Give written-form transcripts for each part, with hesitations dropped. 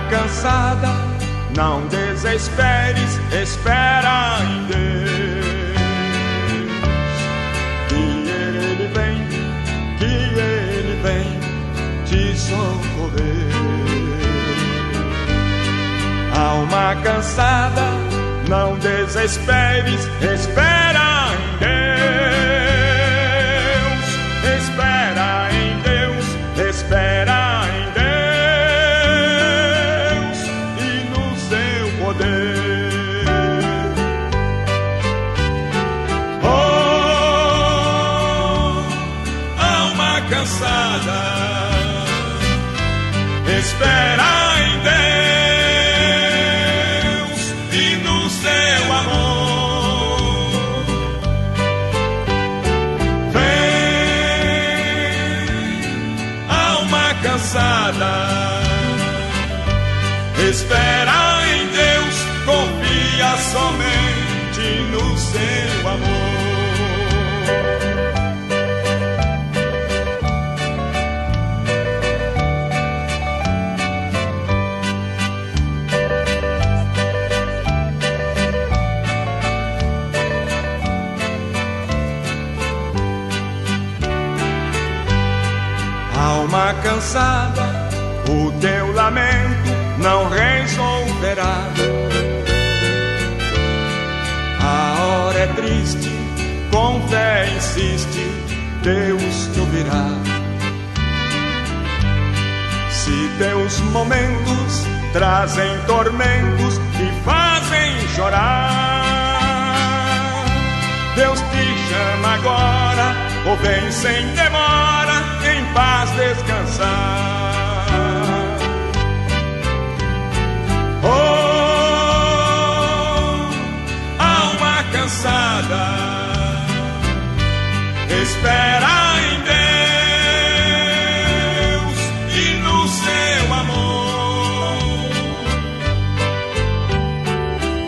cansada, não desesperes, espera em Deus. Que Ele vem te socorrer. Alma cansada, não desesperes, espera em Deus. Espera em Deus, espera em Deus e no seu poder. Oh, alma cansada, espera em Deus e no seu amor. Vem, alma cansada, espera em Deus, confia somente no seu amor. Alma cansada, o teu lamento não resolverá. A hora é triste, com fé insiste, Deus te ouvirá. Se teus momentos trazem tormentos e fazem chorar, Deus te chama agora, ou vem sem demora, em paz descansar. Oh, alma cansada, espera em Deus e no seu amor.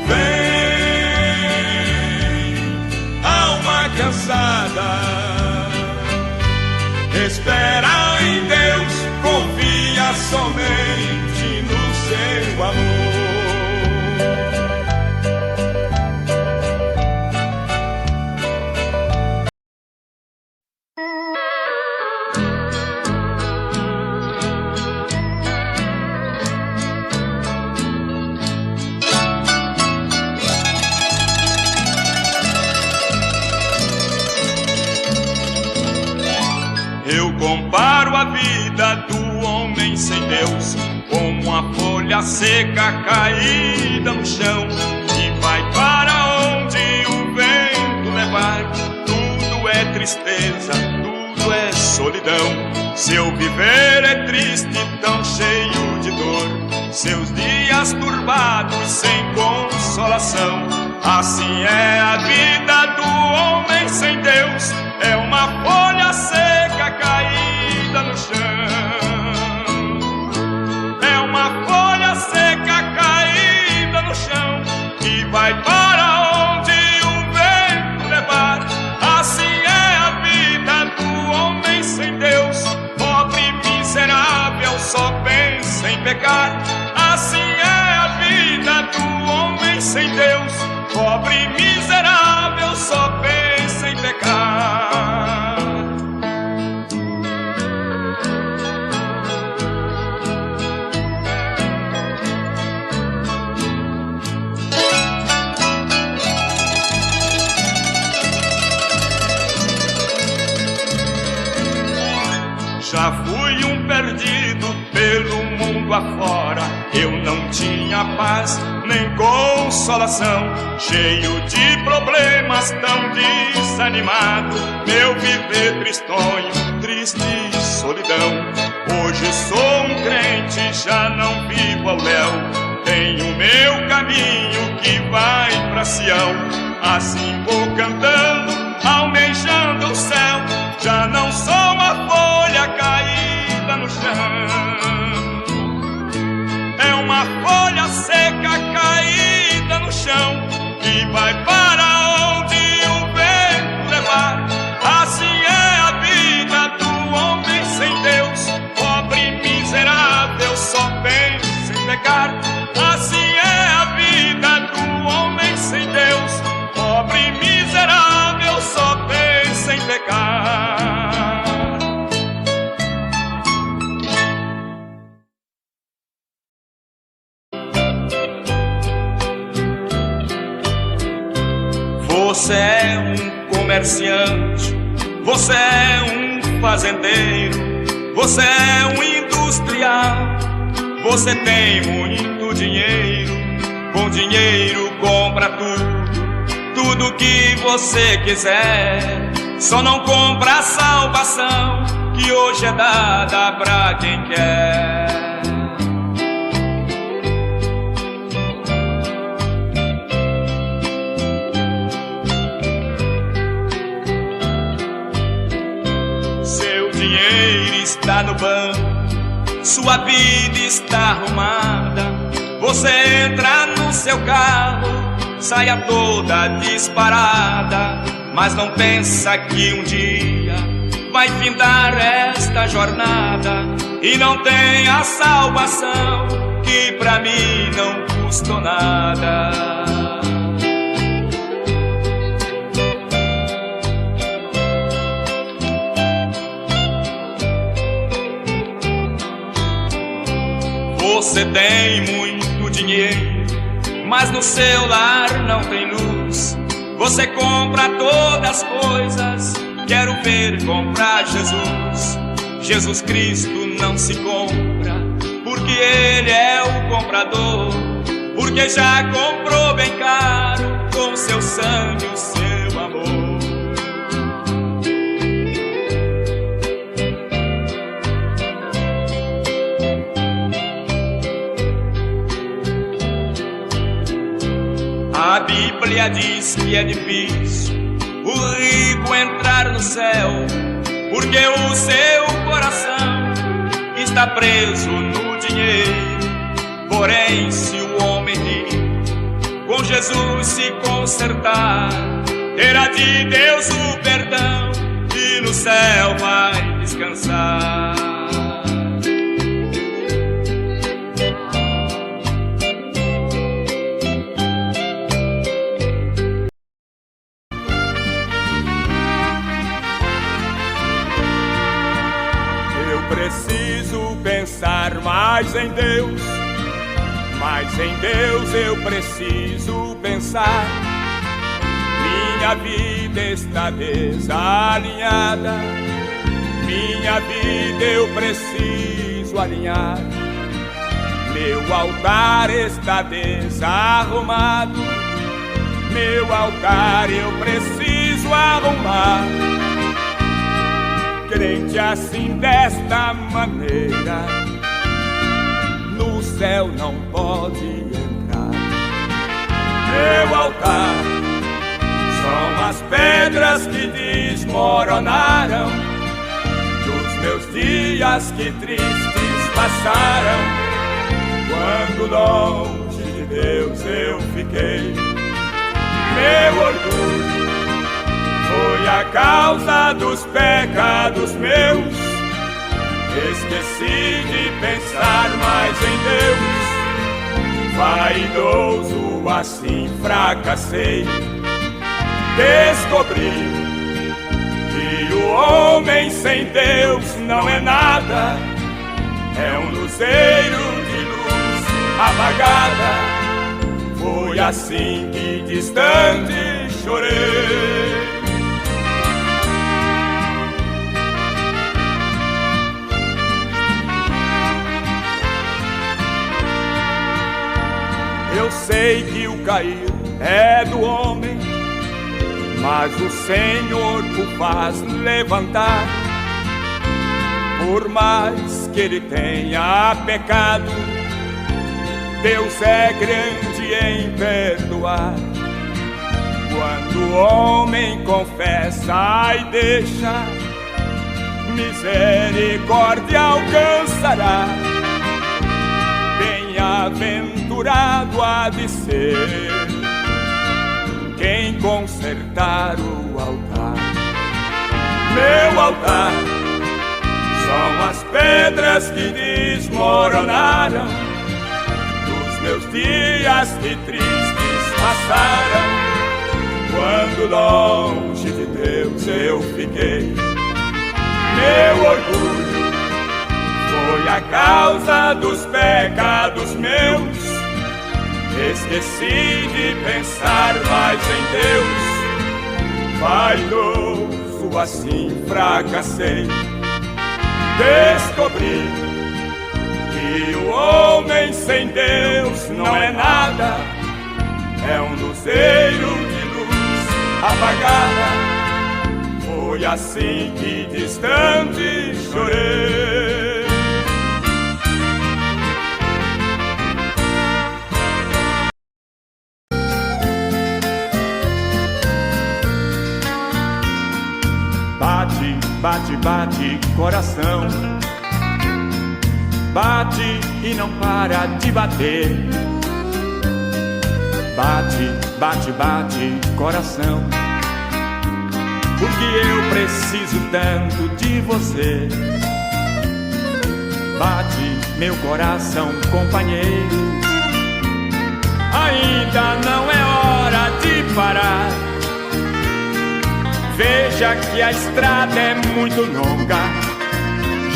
Vem, alma cansada, espera em Deus, confia somente no seu amor. Eu comparo a vida do homem sem Deus como uma folha seca caída no chão, que vai para onde o vento levar. Tudo é tristeza, tudo é solidão. Seu viver é triste, tão cheio de dor, seus dias turbados sem consolação. Assim é a vida do homem sem Deus, é uma folha seca caída no chão. É uma folha seca caída no chão, que vai para onde o vento levar. Assim é a vida do homem sem Deus, pobre, miserável, só pensa em pecar. Assim é a vida do homem sem Deus, pobre, miserável, só pensa em pecar. Já fui um perdido pelo mundo afora, eu não tinha paz nem consolação, cheio de problemas, tão desanimado, meu viver tristonho, triste solidão. Hoje sou um crente, já não vivo ao léu, tenho meu caminho que vai pra Sião. Assim vou cantando, almejando o céu, já não sou uma folha caída no chão. É uma folha seca caída no chão, que vai para onde o vento levar. Assim é a vida do homem sem Deus, pobre, miserável, só pensa em pecar. pecar. Assim é a vida do homem sem Deus, pobre e miserável, só pensa em pecar. Você é um comerciante, você é um fazendeiro, você é um industrial, você tem muito dinheiro, com dinheiro compra tudo, tudo que você quiser, só não compra a salvação, que hoje é dada pra quem quer. Está no banco, sua vida está arrumada. Você entra no seu carro, saia toda disparada, mas não pensa que um dia vai findar esta jornada e não tem a salvação, que pra mim não custou nada. Você tem muito dinheiro, mas no seu lar não tem luz. Você compra todas as coisas, quero ver comprar Jesus. Jesus Cristo não se compra, porque Ele é o comprador, porque já comprou bem caro com seu sangue o seu amor. A Bíblia diz que é difícil o rico entrar no céu, porque o seu coração está preso no dinheiro. Porém, se o homem rico com Jesus se consertar, terá de Deus o perdão e no céu vai descansar. Preciso pensar mais em Deus, mas em Deus eu preciso pensar. Minha vida está desalinhada, minha vida eu preciso alinhar. Meu altar está desarrumado, meu altar eu preciso arrumar. Crente assim desta maneira, no céu não pode entrar. Meu altar são as pedras que desmoronaram dos meus dias que tristes passaram, quando longe de Deus eu fiquei. Meu orgulho foi a causa dos pecados meus. Esqueci de pensar mais em Deus. Vaidoso assim fracassei. Descobri que o homem sem Deus não é nada, é um luzeiro de luz apagada. Foi assim que distante chorei. Eu sei que o cair é do homem, mas o Senhor o faz levantar. Por mais que ele tenha pecado, Deus é grande em perdoar. Quando o homem confessa e deixa, misericórdia alcançará. Bem-aventurado há de ser quem consertar o altar. Meu altar são as pedras que desmoronaram dias que tristes passaram, quando longe de Deus eu fiquei. Meu orgulho foi a causa dos pecados meus. Esqueci de pensar mais em Deus. Vaidoso assim fracassei. Descobri que o homem sem Deus não é nada, é um luzeiro de luz apagada. Foi assim que distante chorei. Bate, bate, bate, coração. Bate e não para de bater. Bate, bate, bate, coração. Porque eu preciso tanto de você. Bate, meu coração, companheiro. Ainda não é hora de parar. Veja que a estrada é muito longa.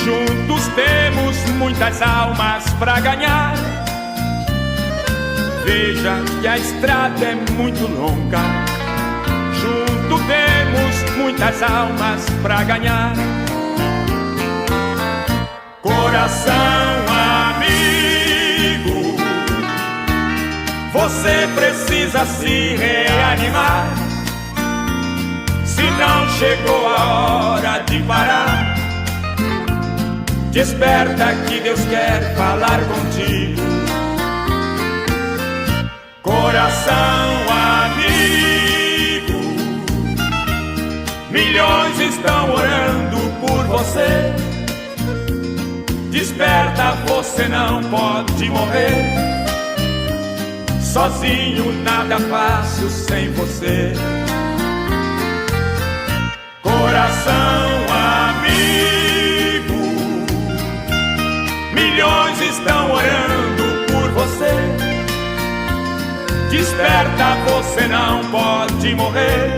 Juntos temos muitas almas pra ganhar. Veja que a estrada é muito longa. Juntos temos muitas almas pra ganhar. Coração amigo, você precisa se reanimar. Se não chegou a hora de parar, desperta que Deus quer falar contigo. Coração amigo, milhões estão orando por você. Desperta, você não pode morrer. Sozinho nada faço sem você. Coração amigo, milhões estão orando por você. Desperta, você não pode morrer.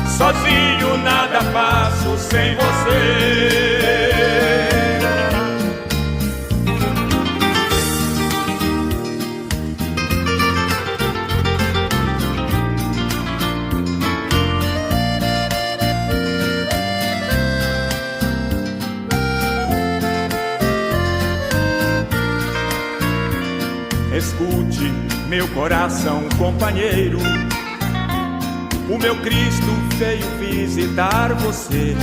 Sozinho nada faço sem você. Escute, meu coração companheiro, o meu Cristo veio visitar você.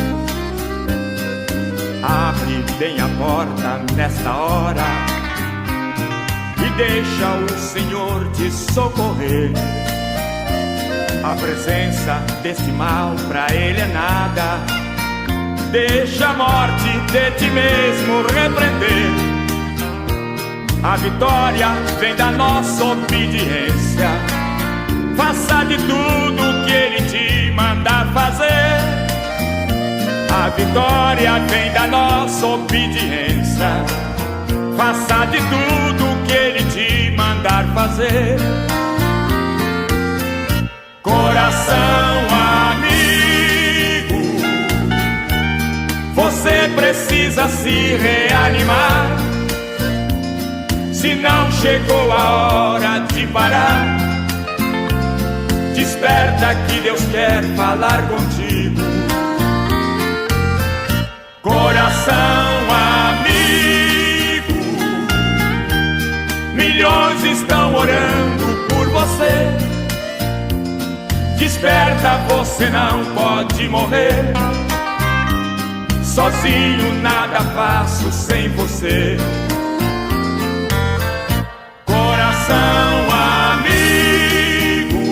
Abre bem a porta nesta hora e deixa o Senhor te socorrer. A presença desse mal pra Ele é nada. Deixa a morte de ti mesmo repreender. A vitória vem da nossa obediência. Faça de tudo que Ele te manda fazer. A vitória vem da nossa obediência. Faça de tudo que Ele te mandar fazer. Coração amigo, você precisa se reanimar. Se não chegou a hora de parar, desperta que Deus quer falar contigo. Coração amigo, milhões estão orando por você. Desperta, você não pode morrer. Sozinho nada faço sem você. Amigo,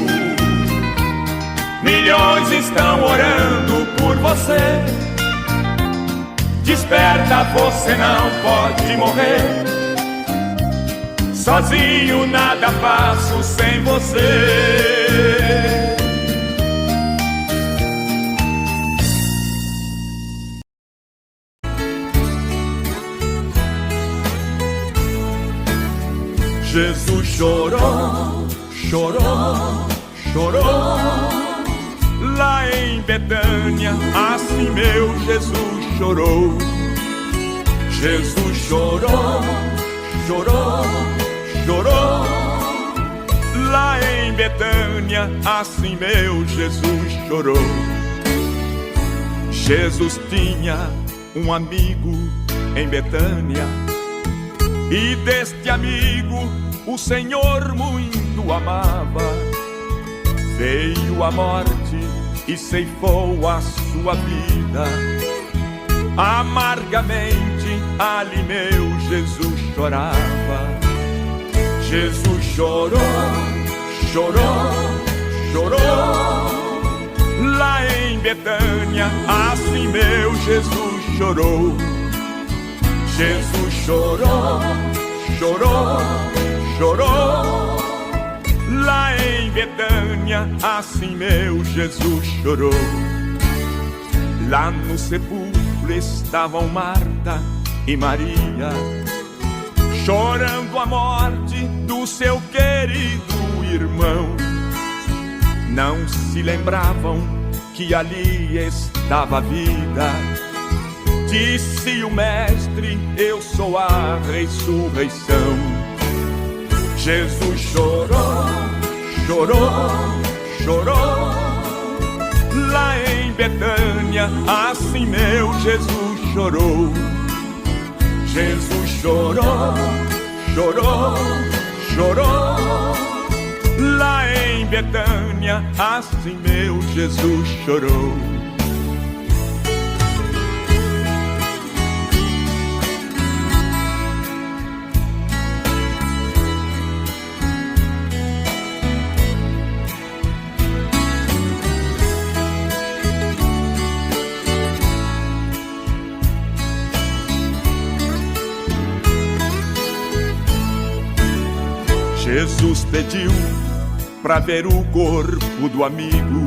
milhões estão orando por você. Desperta, você não pode morrer. Sozinho nada faço sem você. Jesus chorou, chorou, chorou. Lá em Betânia, assim meu Jesus chorou. Jesus chorou, chorou, chorou. Lá em Betânia, assim meu Jesus chorou. Jesus tinha um amigo em Betânia, e deste amigo o Senhor muito amava. Veio a morte e ceifou a sua vida. Amargamente ali meu Jesus chorava. Jesus chorou, chorou, chorou. Lá em Betânia, assim meu Jesus chorou. Jesus chorou, chorou, chorou. Lá em Betânia, assim meu Jesus chorou. Lá no sepulcro estavam Marta e Maria, chorando a morte do seu querido irmão. Não se lembravam que ali estava a vida. Disse o mestre, eu sou a ressurreição. Jesus chorou, chorou, chorou. Lá em Betânia, assim meu Jesus chorou. Jesus chorou, chorou, chorou. Lá em Betânia, assim meu Jesus chorou. Jesus pediu pra ver o corpo do amigo.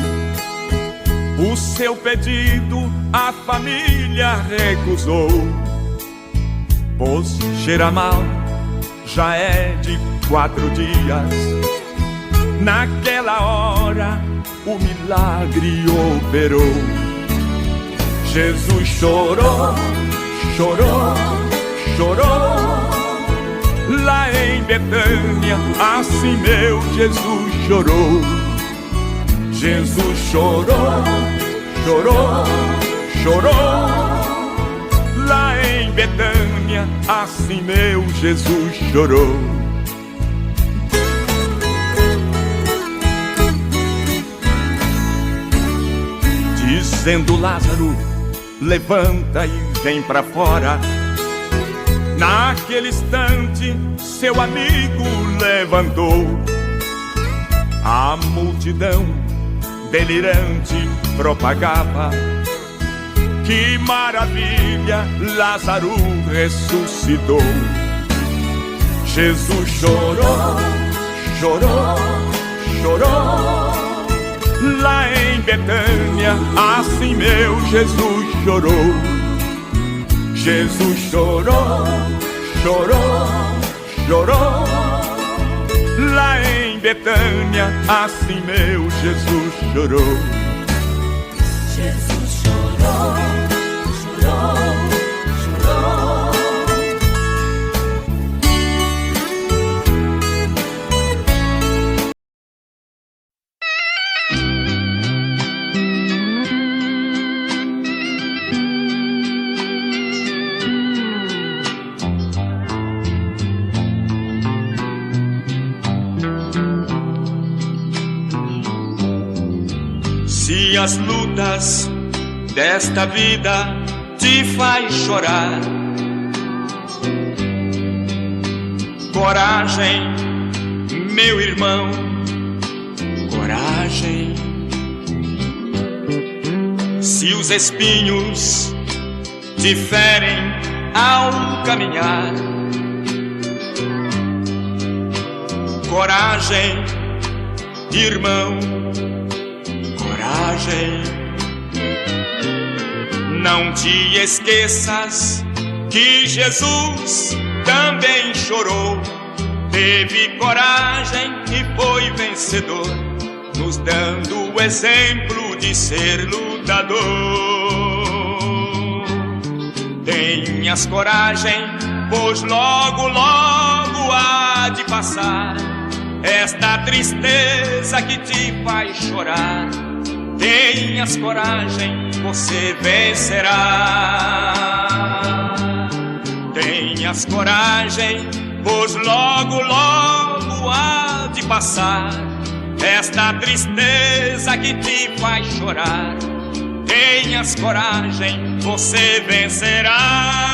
O seu pedido a família recusou, pois cheira mal, já é de 4 dias. Naquela hora o milagre operou. Jesus chorou, chorou, chorou. Lá em Betânia, assim meu Jesus chorou. Jesus chorou, chorou, chorou. Lá em Betânia, assim meu Jesus chorou. Dizendo Lázaro, levanta e vem pra fora. Naquele instante, seu amigo levantou. A multidão delirante propagava: que maravilha, Lázaro ressuscitou. Jesus chorou, chorou, chorou. Lá em Betânia, assim meu Jesus chorou. Jesus chorou, chorou, chorou. Lá em Betânia, assim meu Jesus chorou. Jesus chorou, chorou, chorou. Se as lutas desta vida te faz chorar, coragem, meu irmão, coragem. Se os espinhos te ferem ao caminhar, coragem, irmão, coragem. Não te esqueças que Jesus também chorou. teve coragem e foi vencedor, nos dando o exemplo de ser lutador. Tenhas coragem, pois logo, logo há de passar esta tristeza que te faz chorar. Tenhas coragem, você vencerá. Tenhas coragem, pois logo, logo há de passar esta tristeza que te faz chorar. Tenhas coragem, você vencerá.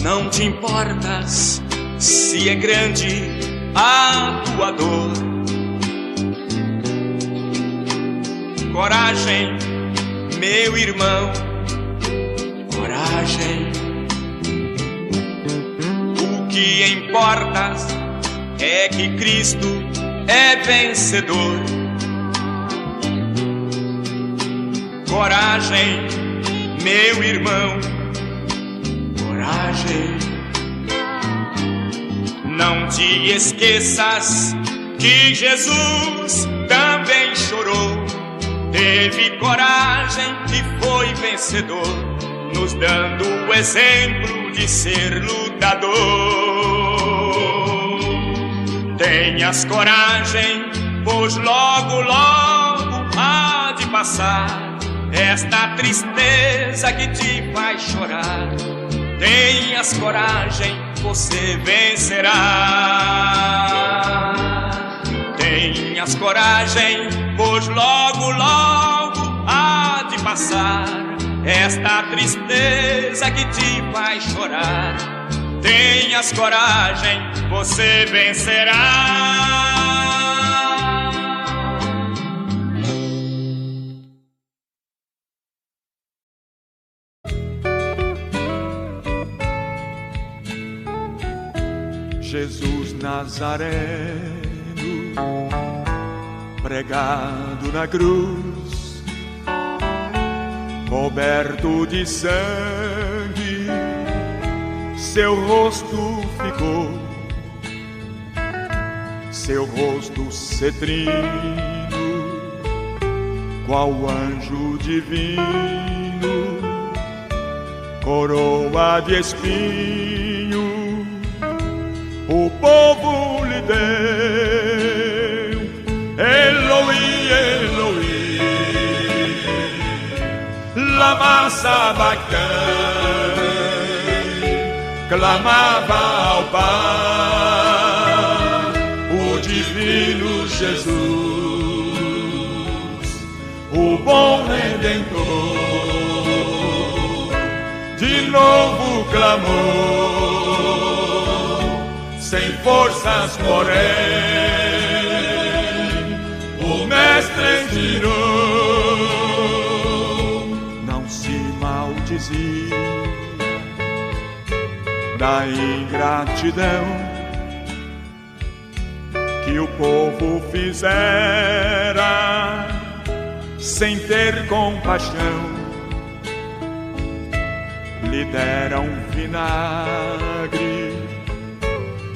Não te importas se é grande a tua dor. Coragem, meu irmão, coragem. O que importa é que Cristo é vencedor. Coragem, meu irmão, coragem. Não te esqueças que Jesus também chorou, teve coragem e foi vencedor, nos dando o exemplo de ser lutador. Tenhas coragem, pois logo, logo há de passar esta tristeza que te faz chorar. Tenhas coragem, você vencerá. Tenhas coragem, pois logo, logo há de passar esta tristeza que te faz chorar. Tenhas coragem, você vencerá. Jesus Nazareno, pregado na cruz, coberto de sangue, seu rosto ficou, seu rosto cetrino, qual anjo divino, coroa de espinho, o povo lhe deu. Eloi, Eloi, lama sabachthani, clamava ao Pai o divino Jesus, o bom Redentor. De novo clamou, sem forças, porém, o mestre girou. Não se maldizia da ingratidão que o povo fizera, sem ter compaixão. Lhe deram vinagre,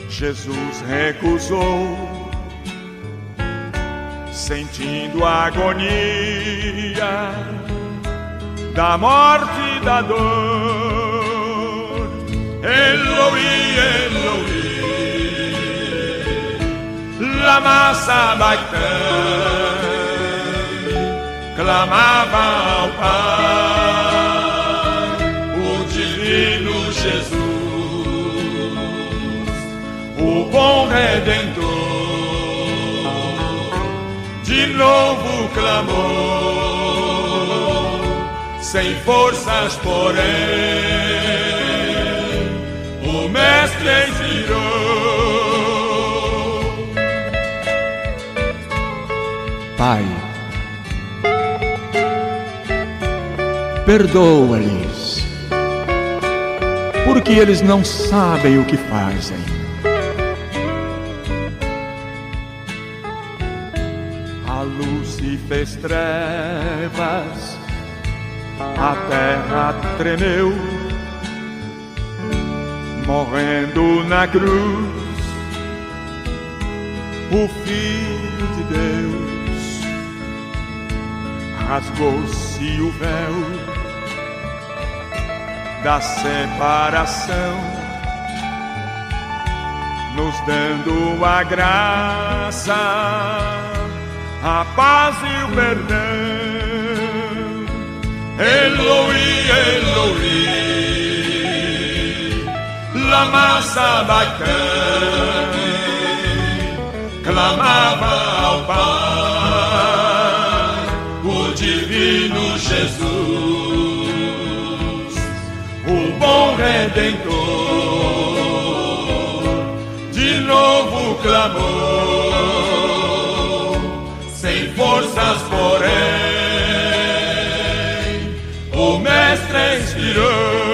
Jesus recusou, sentindo a agonia da morte e da dor. Eloi, Eloi, lama sabachthani, clamava ao Pai o divino Jesus, o bom Redentor. De novo clamou, sem forças, porém, o mestre girou. Pai, perdoa-lhes, porque eles não sabem o que fazem. A luz se fez trevas, a terra tremeu, morrendo na cruz, o Filho de Deus. Rasgou-se o véu da separação, nos dando a graça, a paz e o perdão. Eloi, Eloi, lama sabachthani, clamava ao Pai o divino Jesus, o bom Redentor, de novo clamou, sem forças porém, o Mestre expirou.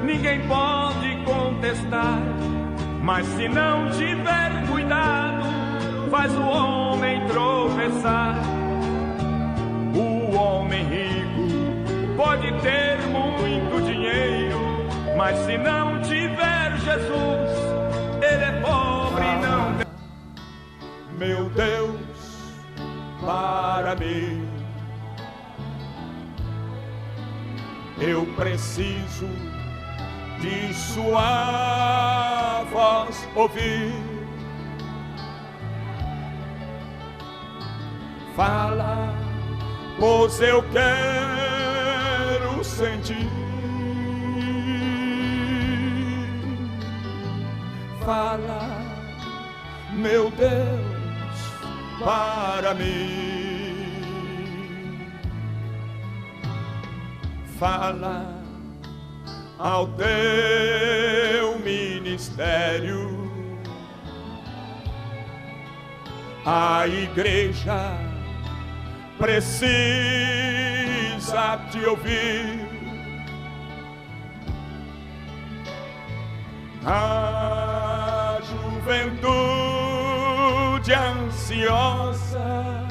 Ninguém pode contestar, mas se não tiver cuidado, faz o homem tropeçar. O homem rico pode ter muito dinheiro, mas se não tiver Jesus, ele é pobre e não tem. Meu Deus, para mim, eu preciso de sua voz ouvir. Fala, pois eu quero sentir. Fala, meu Deus, para mim. Fala ao teu ministério, a igreja precisa te ouvir. A juventude ansiosa,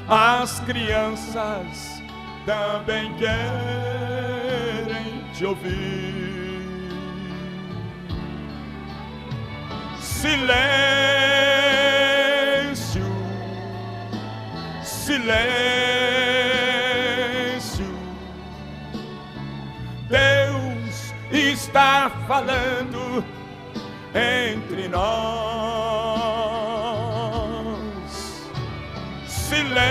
as crianças também querem te ouvir. Silêncio, silêncio, Deus está falando entre nós. Silêncio,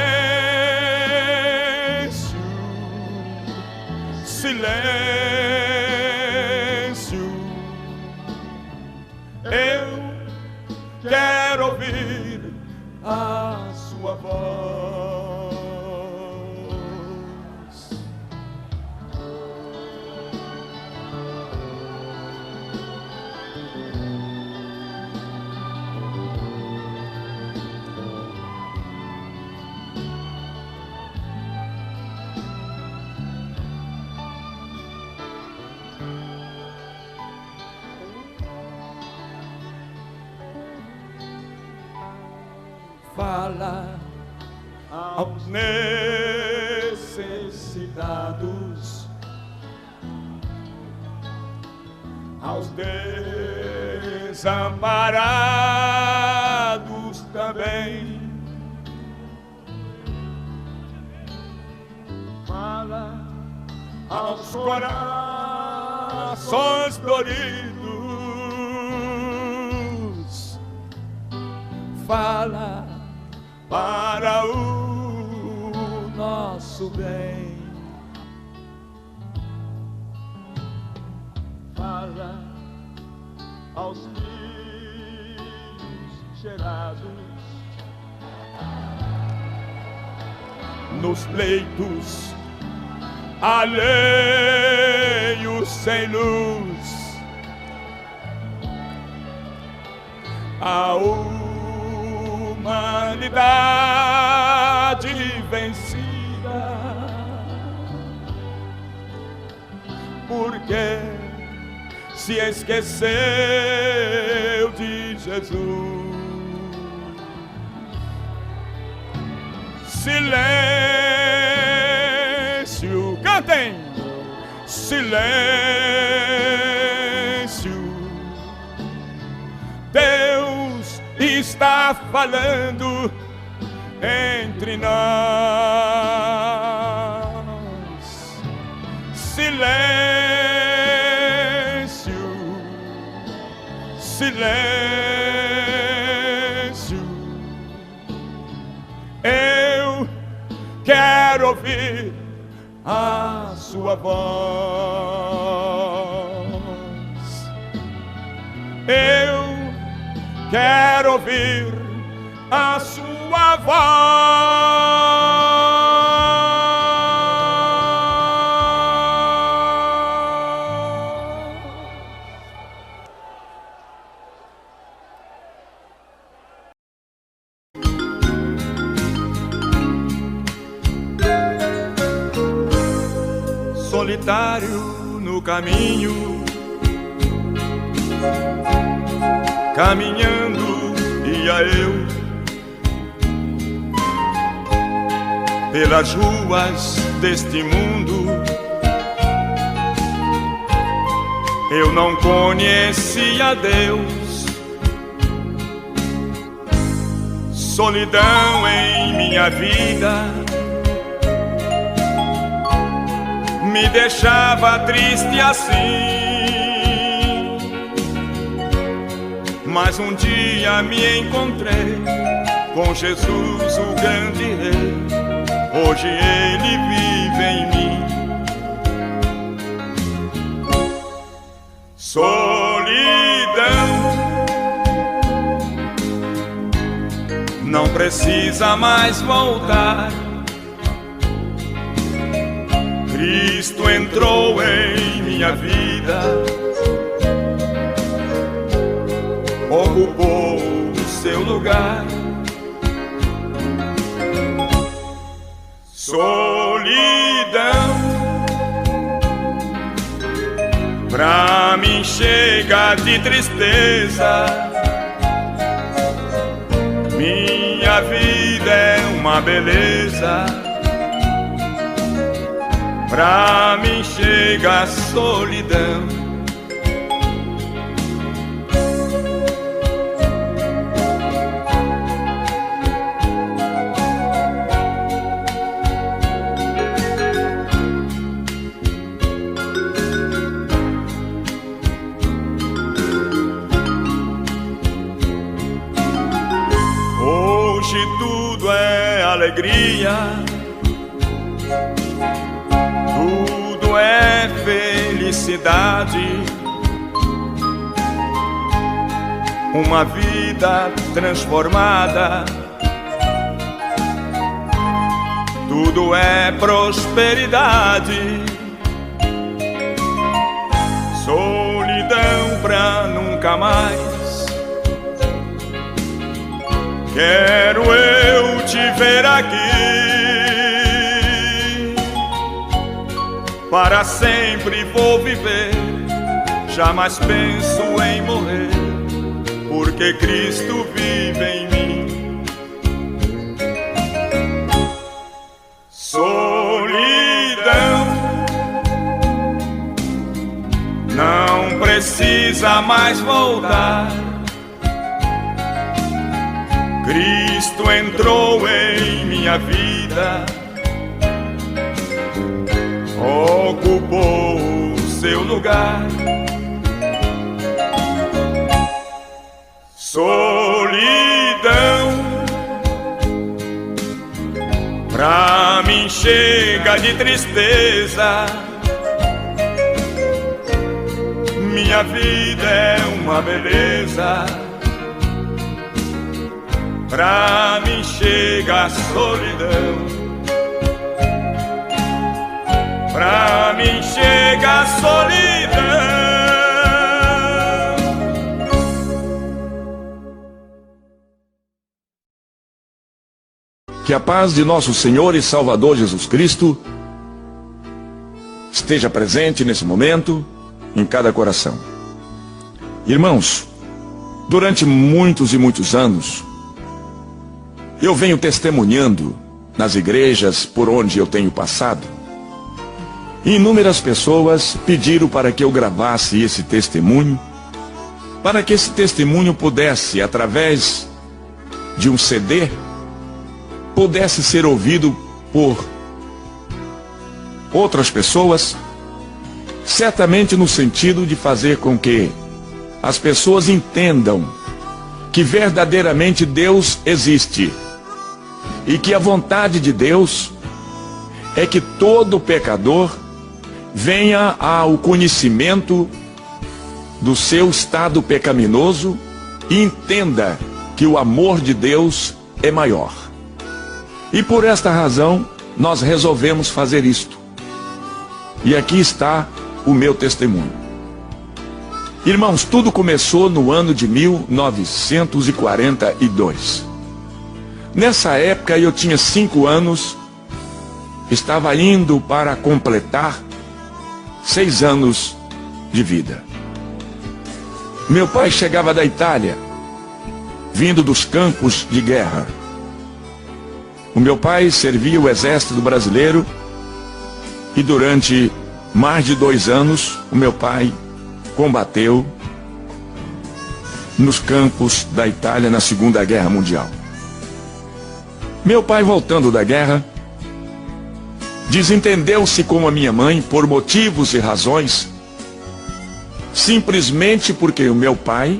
silêncio, eu quero ouvir a sua voz. Fala aos necessitados, aos desamparados também. Fala aos corações doridos. fala para o nosso bem. Fala aos filhos gerados nos leitos alheios sem luz, a humanidade vencida, porque se esqueceu de Jesus. Silêncio, cantem! Silêncio, Deus está falando entre nós. Silêncio, silêncio, eu quero ouvir a sua voz. Eu quero ouvir a sua voz. Solitário no caminho, caminhando ia eu pelas ruas deste mundo. Eu não conhecia Deus, solidão em minha vida me deixava triste assim. Mas um dia me encontrei com Jesus, o grande Rei. Hoje Ele vive em mim. Solidão não precisa mais voltar. Cristo entrou em minha vida, ocupou o seu lugar. Solidão pra mim chega de tristeza. Minha vida é uma beleza. Pra mim chega a solidão. Hoje tudo é alegria, tudo é felicidade, uma vida transformada, tudo é prosperidade. Solidão pra nunca mais. Quero eu te ver aqui, para sempre vou viver, jamais penso em morrer, porque Cristo vive em mim. Solidão não precisa mais voltar. Cristo entrou em minha vida, ocupou o seu lugar. Solidão chega de tristeza. Minha vida é uma beleza. Pra mim chega a solidão. Pra mim chega a solidão. Que a paz de nosso Senhor e Salvador Jesus Cristo esteja presente nesse momento em cada coração. Irmãos, durante muitos e muitos anos, eu venho testemunhando nas igrejas por onde eu tenho passado. E inúmeras pessoas pediram para que eu gravasse esse testemunho, para que esse testemunho pudesse, através de um CD, pudesse ser ouvido por outras pessoas, certamente no sentido de fazer com que as pessoas entendam que verdadeiramente Deus existe e que a vontade de Deus é que todo pecador venha ao conhecimento do seu estado pecaminoso e entenda que o amor de Deus é maior. E por esta razão, nós resolvemos fazer isto. E aqui está o meu testemunho. Irmãos, tudo começou no ano de 1942. Nessa época eu tinha 5 anos, estava indo para completar 6 anos de vida. Meu pai chegava da Itália, vindo dos campos de guerra. O meu pai servia o exército brasileiro e durante mais de 2 anos o meu pai combateu nos campos da Itália na Segunda Guerra Mundial. Meu pai, voltando da guerra, desentendeu-se com a minha mãe por motivos e razões, simplesmente porque o meu pai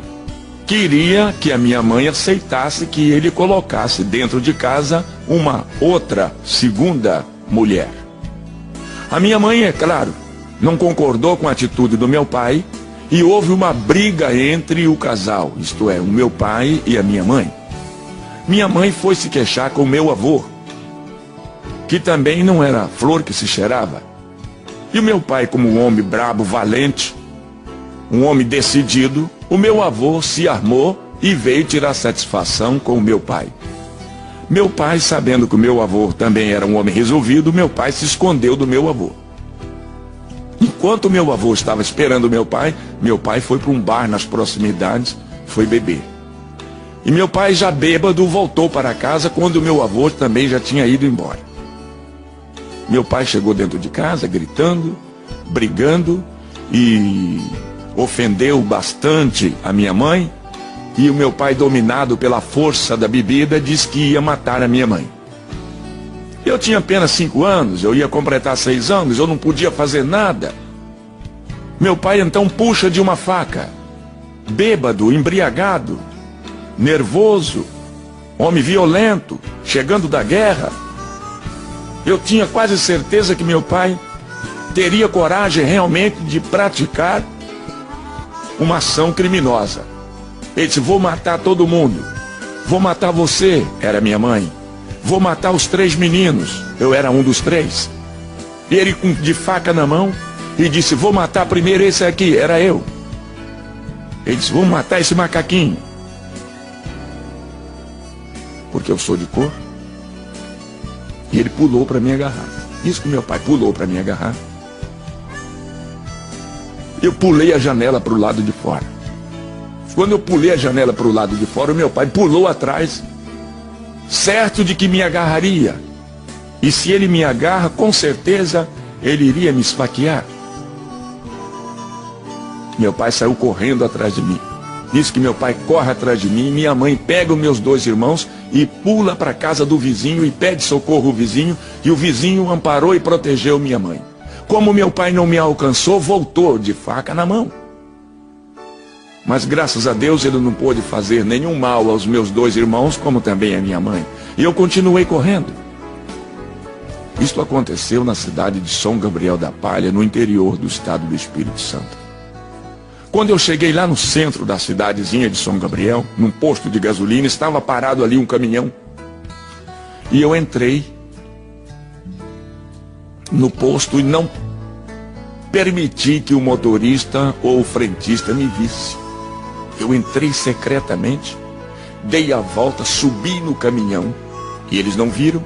queria que a minha mãe aceitasse que ele colocasse dentro de casa uma outra segunda mulher. A minha mãe, é claro, não concordou com a atitude do meu pai e houve uma briga entre o casal, isto é, o meu pai e a minha mãe. Minha mãe foi se queixar com o meu avô, que também não era flor que se cheirava. E o meu pai, como um homem brabo, valente, um homem decidido, o meu avô se armou e veio tirar satisfação com o meu pai. Meu pai, sabendo que o meu avô também era um homem resolvido, meu pai se escondeu do meu avô. Enquanto meu avô estava esperando meu pai foi para um bar nas proximidades, foi beber. E meu pai, já bêbado, voltou para casa quando o meu avô também já tinha ido embora. Meu pai chegou dentro de casa gritando, brigando e ofendeu bastante a minha mãe. E o meu pai, dominado pela força da bebida, disse que ia matar a minha mãe. Eu tinha apenas 5 anos, eu ia completar 6 anos, eu não podia fazer nada. Meu pai então puxa de uma faca, bêbado, embriagado, nervoso, homem violento, chegando da guerra. Eu tinha quase certeza que meu pai teria coragem realmente de praticar uma ação criminosa. Ele disse: vou matar todo mundo, vou matar você, era minha mãe, vou matar os 3 meninos, eu era um dos 3. E ele de faca na mão e disse: vou matar primeiro esse aqui, era eu. Ele disse: vou matar esse macaquinho, porque eu sou de cor. E ele pulou para me agarrar. Isso que meu pai pulou para me agarrar. Eu pulei a janela para o lado de fora. Quando eu pulei a janela para o lado de fora, o meu pai pulou atrás, certo de que me agarraria. E se ele me agarra, com certeza ele iria me esfaquear. Meu pai saiu correndo atrás de mim. Disse que meu pai corre atrás de mim, minha mãe pega os meus 2 irmãos e pula para a casa do vizinho e pede socorro ao vizinho, e o vizinho amparou e protegeu minha mãe. Como meu pai não me alcançou, voltou de faca na mão. Mas graças a Deus ele não pôde fazer nenhum mal aos meus 2 irmãos, como também a minha mãe. E eu continuei correndo. Isto aconteceu na cidade de São Gabriel da Palha, no interior do estado do Espírito Santo. Quando eu cheguei lá no centro da cidadezinha de São Gabriel, num posto de gasolina, estava parado ali um caminhão. E eu entrei no posto e não permiti que o motorista ou o frentista me visse. Eu entrei secretamente, dei a volta, subi no caminhão e eles não viram.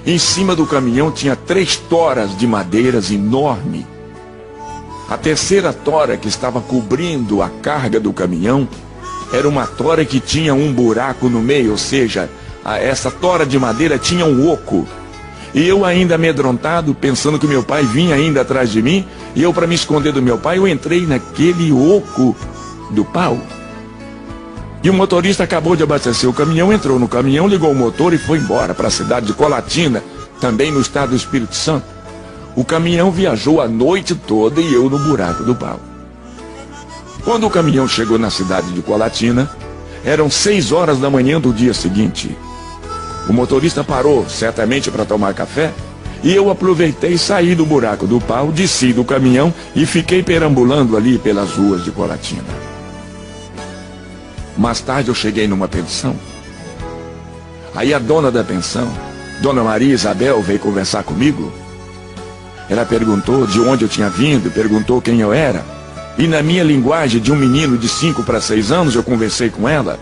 Em cima do caminhão tinha 3 toras de madeiras enormes. A terceira tora que estava cobrindo a carga do caminhão era uma tora que tinha um buraco no meio, ou seja, essa tora de madeira tinha um oco. E eu ainda amedrontado, pensando que meu pai vinha ainda atrás de mim, e eu, para me esconder do meu pai, eu entrei naquele oco do pau. E o motorista acabou de abastecer o caminhão, entrou no caminhão, ligou o motor e foi embora para a cidade de Colatina, também no estado do Espírito Santo. O caminhão viajou a noite toda e eu no buraco do pau. Quando o caminhão chegou na cidade de Colatina, eram 6 horas da manhã do dia seguinte. O motorista parou, certamente para tomar café, e eu aproveitei, saí do buraco do pau, desci do caminhão e fiquei perambulando ali pelas ruas de Colatina. Mais tarde eu cheguei numa pensão. Aí a dona da pensão, Dona Maria Isabel, veio conversar comigo. Ela perguntou de onde eu tinha vindo, perguntou quem eu era. E na minha linguagem de um menino de 5 para 6 anos, eu conversei com ela.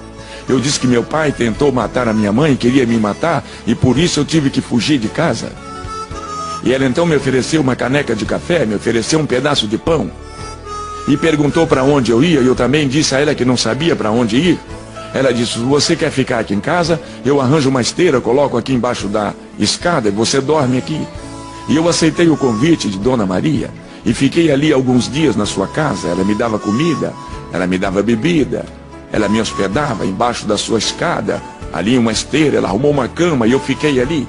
Eu disse que meu pai tentou matar a minha mãe, queria me matar, e por isso eu tive que fugir de casa. E ela então me ofereceu uma caneca de café, me ofereceu um pedaço de pão. E perguntou para onde eu ia, e eu também disse a ela que não sabia para onde ir. Ela disse, você quer ficar aqui em casa? Eu arranjo uma esteira, coloco aqui embaixo da escada e você dorme aqui. E eu aceitei o convite de Dona Maria e fiquei ali alguns dias na sua casa. Ela me dava comida, ela me dava bebida, ela me hospedava embaixo da sua escada, ali em uma esteira, ela arrumou uma cama e eu fiquei ali.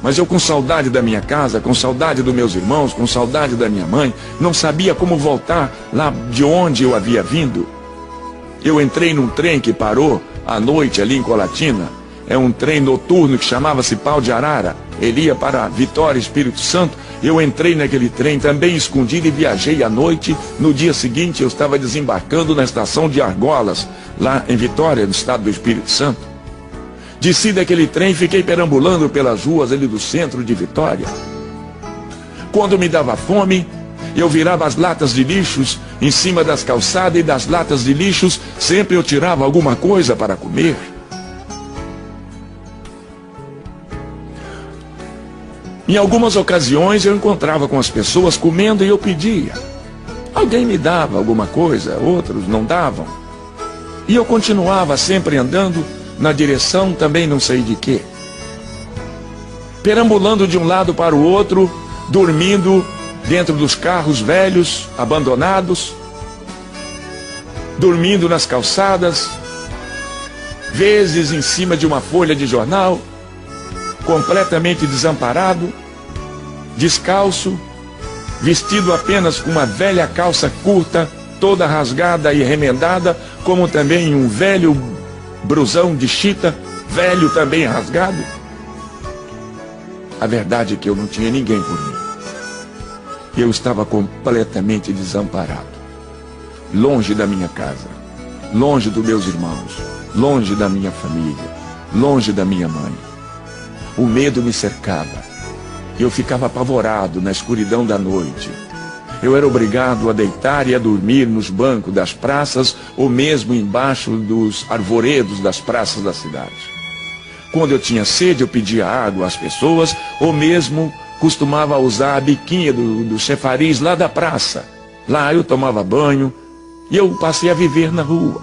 Mas eu, com saudade da minha casa, com saudade dos meus irmãos, com saudade da minha mãe, não sabia como voltar lá de onde eu havia vindo. Eu entrei num trem que parou à noite ali em Colatina. É um trem noturno que chamava-se Pau de Arara. Ele ia para Vitória, Espírito Santo. Eu entrei naquele trem também escondido e viajei à noite. No dia seguinte eu estava desembarcando na estação de Argolas, lá em Vitória, no estado do Espírito Santo. Desci daquele trem e fiquei perambulando pelas ruas ali do centro de Vitória. Quando me dava fome, eu virava as latas de lixos em cima das calçadas, e das latas de lixos sempre eu tirava alguma coisa para comer. Em algumas ocasiões eu encontrava com as pessoas comendo e eu pedia. Alguém me dava alguma coisa, outros não davam. E eu continuava sempre andando na direção também não sei de quê. Perambulando de um lado para o outro, dormindo dentro dos carros velhos, abandonados, dormindo nas calçadas, vezes em cima de uma folha de jornal, completamente desamparado, descalço, vestido apenas com uma velha calça curta, toda rasgada e remendada, como também um velho brusão de chita, velho também rasgado. A verdade é que eu não tinha ninguém por mim. Eu estava completamente desamparado, longe da minha casa, longe dos meus irmãos, longe da minha família, longe da minha mãe. O medo me cercava e eu ficava apavorado na escuridão da noite. Eu era obrigado a deitar e a dormir nos bancos das praças ou mesmo embaixo dos arvoredos das praças da cidade. Quando eu tinha sede, eu pedia água às pessoas ou mesmo costumava usar a biquinha do chefariz lá da praça. Lá eu tomava banho e eu passei a viver na rua.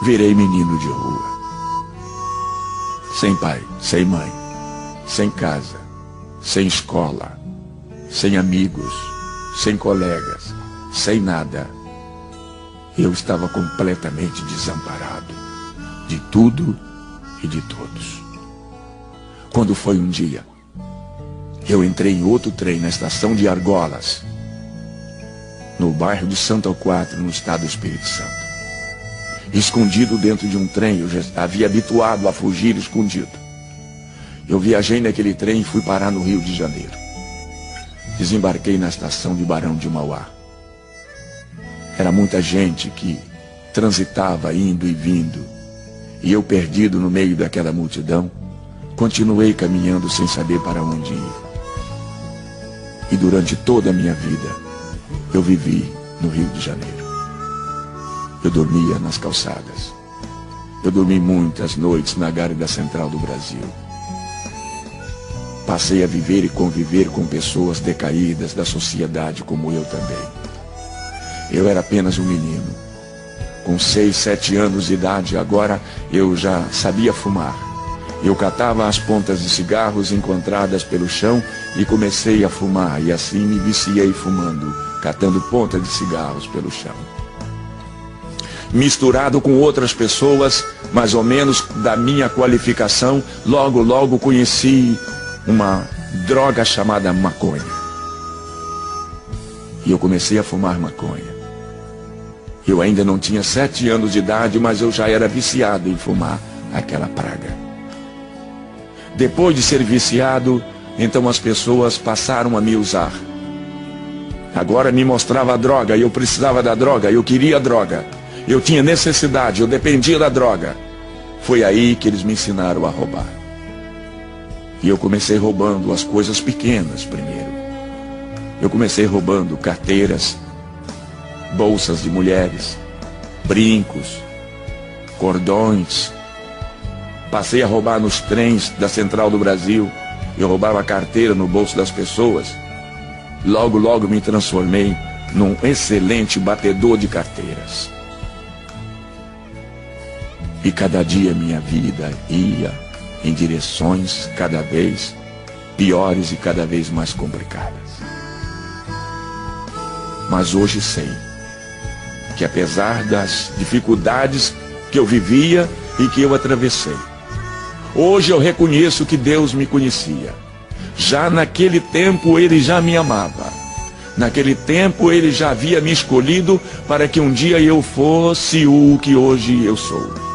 Virei menino de rua. Sem pai, sem mãe, sem casa, sem escola, sem amigos, sem colegas, sem nada. Eu estava completamente desamparado de tudo e de todos. Quando foi um dia, eu entrei em outro trem na estação de Argolas, no bairro de Santo Quatro, no estado do Espírito Santo. Escondido dentro de um trem, eu já havia habituado a fugir escondido. Eu viajei naquele trem e fui parar no Rio de Janeiro. Desembarquei na estação de Barão de Mauá. Era muita gente que transitava indo e vindo. E eu, perdido no meio daquela multidão, continuei caminhando sem saber para onde ir. E durante toda a minha vida, eu vivi no Rio de Janeiro. Eu dormia nas calçadas. Eu dormi muitas noites na Gávea Central do Brasil. Passei a viver e conviver com pessoas decaídas da sociedade como eu também. Eu era apenas um menino. Com 6, 7 anos de idade, agora eu já sabia fumar. Eu catava as pontas de cigarros encontradas pelo chão e comecei a fumar. E assim me viciei fumando, catando pontas de cigarros pelo chão. Misturado com outras pessoas, mais ou menos da minha qualificação, logo conheci uma droga chamada maconha. E eu comecei a fumar maconha. Eu ainda não tinha 7 anos de idade, mas eu já era viciado em fumar aquela praga. Depois de ser viciado, então as pessoas passaram a me usar. Agora me mostrava a droga, eu precisava da droga, eu queria a droga. Eu tinha necessidade, eu dependia da droga. Foi aí que eles me ensinaram a roubar. E eu comecei roubando as coisas pequenas primeiro. Eu comecei roubando carteiras, bolsas de mulheres, brincos, cordões. Passei a roubar nos trens da Central do Brasil. Eu roubava a carteira no bolso das pessoas. Logo me transformei num excelente batedor de carteiras. E cada dia minha vida ia em direções cada vez piores e cada vez mais complicadas. Mas hoje sei que apesar das dificuldades que eu vivia e que eu atravessei, hoje eu reconheço que Deus me conhecia. Já naquele tempo Ele já me amava. Naquele tempo Ele já havia me escolhido para que um dia eu fosse o que hoje eu sou.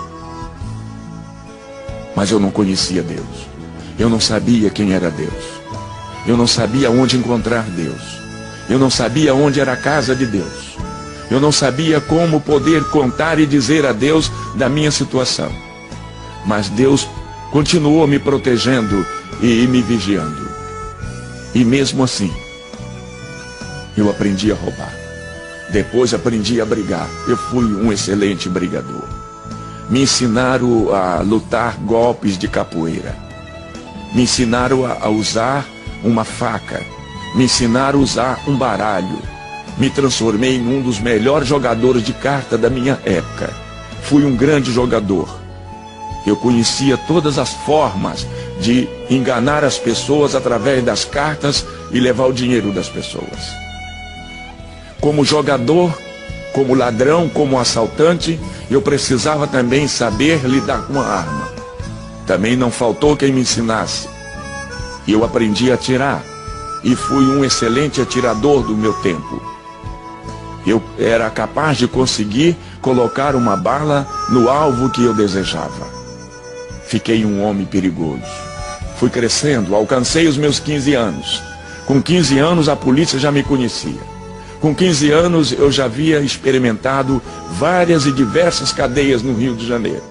Mas eu não conhecia Deus. Eu não sabia quem era Deus. Eu não sabia onde encontrar Deus. Eu não sabia onde era a casa de Deus. Eu não sabia como poder contar e dizer a Deus da minha situação. Mas Deus continuou me protegendo e me vigiando. E mesmo assim, eu aprendi a roubar. Depois aprendi a brigar. Eu fui um excelente brigador. Me ensinaram a lutar golpes de capoeira. Me ensinaram a usar uma faca. Me ensinaram a usar um baralho. Me transformei em um dos melhores jogadores de carta da minha época. Fui um grande jogador. Eu conhecia todas as formas de enganar as pessoas através das cartas e levar o dinheiro das pessoas. Como jogador, como ladrão, como assaltante, eu precisava também saber lidar com a arma. Também não faltou quem me ensinasse. E eu aprendi a atirar. E fui um excelente atirador do meu tempo. Eu era capaz de conseguir colocar uma bala no alvo que eu desejava. Fiquei um homem perigoso. Fui crescendo, alcancei os meus 15 anos. Com 15 anos a polícia já me conhecia. Com 15 anos eu já havia experimentado várias e diversas cadeias no Rio de Janeiro.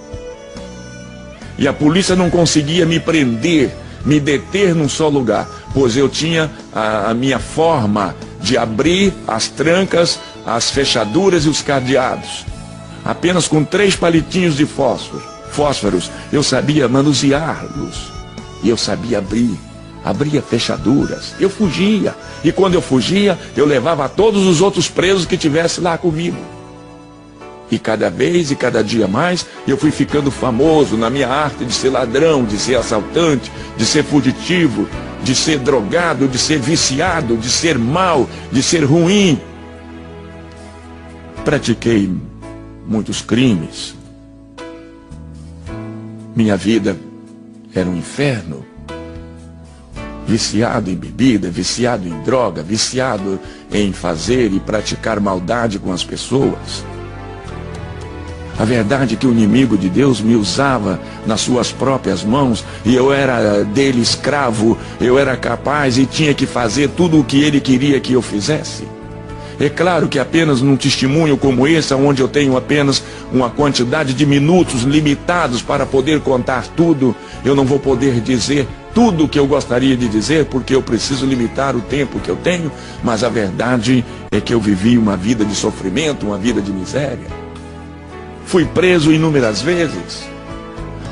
E a polícia não conseguia me prender, me deter num só lugar, pois eu tinha a minha forma de abrir as trancas, as fechaduras e os cadeados. Apenas com 3 palitinhos de fósforos, eu sabia manuseá-los. E eu sabia abria fechaduras. Eu fugia. E quando eu fugia, eu levava todos os outros presos que tivessem lá comigo. E cada vez e cada dia mais, eu fui ficando famoso na minha arte de ser ladrão, de ser assaltante, de ser fugitivo, de ser drogado, de ser viciado, de ser mau, de ser ruim. Pratiquei muitos crimes. Minha vida era um inferno. Viciado em bebida, viciado em droga, viciado em fazer e praticar maldade com as pessoas. A verdade é que o inimigo de Deus me usava nas suas próprias mãos e eu era dele escravo, eu era capaz e tinha que fazer tudo o que ele queria que eu fizesse. É claro que apenas num testemunho como esse, onde eu tenho apenas uma quantidade de minutos limitados para poder contar tudo, eu não vou poder dizer tudo o que eu gostaria de dizer, porque eu preciso limitar o tempo que eu tenho, mas a verdade é que eu vivi uma vida de sofrimento, uma vida de miséria. Fui preso inúmeras vezes,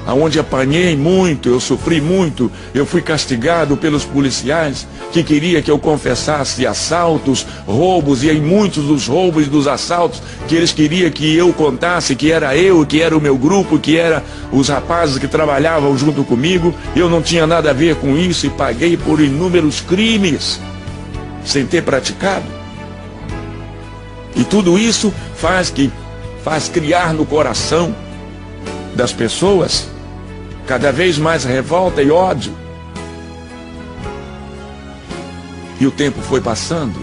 aonde apanhei muito, eu sofri muito, eu fui castigado pelos policiais que queria que eu confessasse assaltos, roubos, e em muitos dos roubos e dos assaltos que eles queriam que eu contasse que era eu, que era o meu grupo, que era os rapazes que trabalhavam junto comigo. Eu não tinha nada a ver com isso e paguei por inúmeros crimes sem ter praticado. E tudo isso faz criar no coração das pessoas cada vez mais revolta e ódio. E o tempo foi passando,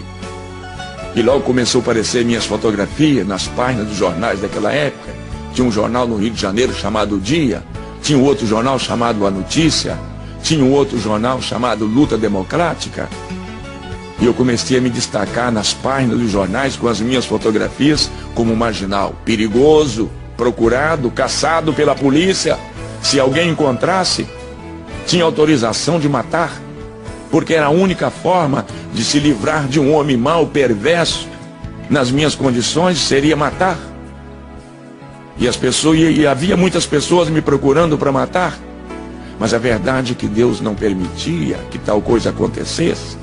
e logo começou a aparecer minhas fotografias nas páginas dos jornais daquela época. Tinha um jornal no Rio de Janeiro chamado O Dia, tinha um outro jornal chamado A Notícia, tinha um outro jornal chamado Luta Democrática. E eu comecei a me destacar nas páginas dos jornais com as minhas fotografias como marginal, perigoso, procurado, caçado pela polícia. Se alguém encontrasse, tinha autorização de matar, porque era a única forma de se livrar de um homem mau, perverso, nas minhas condições, seria matar. E havia muitas pessoas me procurando para matar, mas a verdade é que Deus não permitia que tal coisa acontecesse.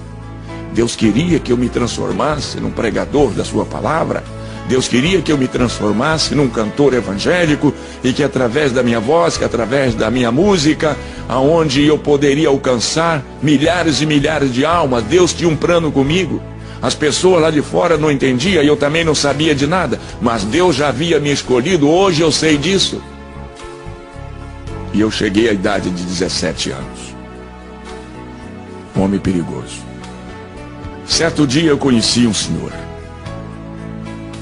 Deus queria que eu me transformasse num pregador da sua palavra. Deus queria que eu me transformasse num cantor evangélico e que através da minha voz, que através da minha música, aonde eu poderia alcançar milhares e milhares de almas. Deus tinha um plano comigo. As pessoas lá de fora não entendiam e eu também não sabia de nada, mas Deus já havia me escolhido. Hoje eu sei disso. E eu cheguei à idade de 17 anos. Um homem perigoso. Certo dia eu conheci um senhor.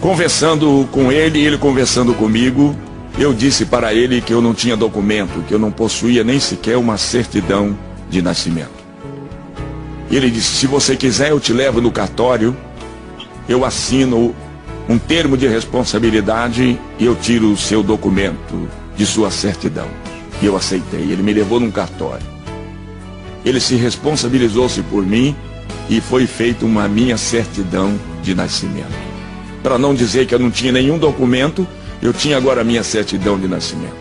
Conversando com ele, ele conversando comigo, eu disse para ele que eu não tinha documento, que eu não possuía nem sequer uma certidão de nascimento. Ele disse: se você quiser eu te levo no cartório, eu assino um termo de responsabilidade e eu tiro o seu documento de sua certidão. E eu aceitei. Ele me levou num cartório. Ele se responsabilizou-se por mim e foi feita uma minha certidão de nascimento. Para não dizer que eu não tinha nenhum documento, eu tinha agora a minha certidão de nascimento.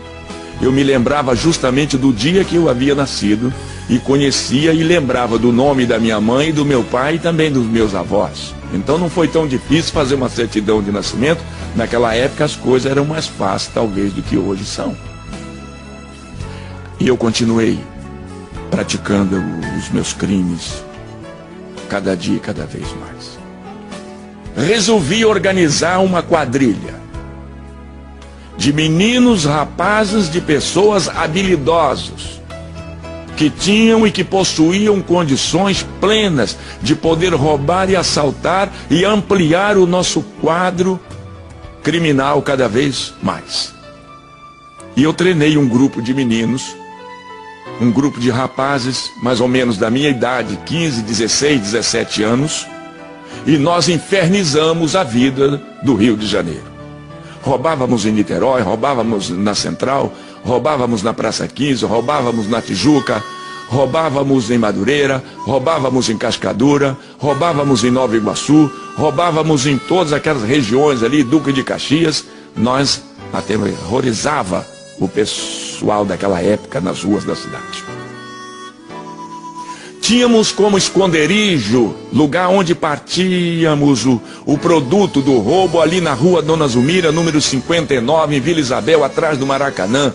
Eu me lembrava justamente do dia que eu havia nascido e conhecia e lembrava do nome da minha mãe, do meu pai e também dos meus avós. Então não foi tão difícil fazer uma certidão de nascimento. Naquela época as coisas eram mais fáceis talvez do que hoje são. E eu continuei praticando os meus crimes cada dia e cada vez mais. Resolvi organizar uma quadrilha de meninos, rapazes, de pessoas habilidosos que tinham e que possuíam condições plenas de poder roubar e assaltar e ampliar o nosso quadro criminal cada vez mais. E eu treinei um grupo de meninos, um grupo de rapazes mais ou menos da minha idade, 15, 16, 17 anos, e nós infernizamos a vida do Rio de Janeiro. Roubávamos em Niterói, roubávamos na Central, roubávamos na Praça 15, roubávamos na Tijuca, roubávamos em Madureira, roubávamos em Cascadura, roubávamos em Nova Iguaçu, roubávamos em todas aquelas regiões ali, Duque de Caxias. Nós aterrorizava o pessoal daquela época nas ruas da cidade. Tínhamos como esconderijo, lugar onde partíamos o produto do roubo, ali na rua Dona Zumira, número 59, em Vila Isabel, atrás do Maracanã.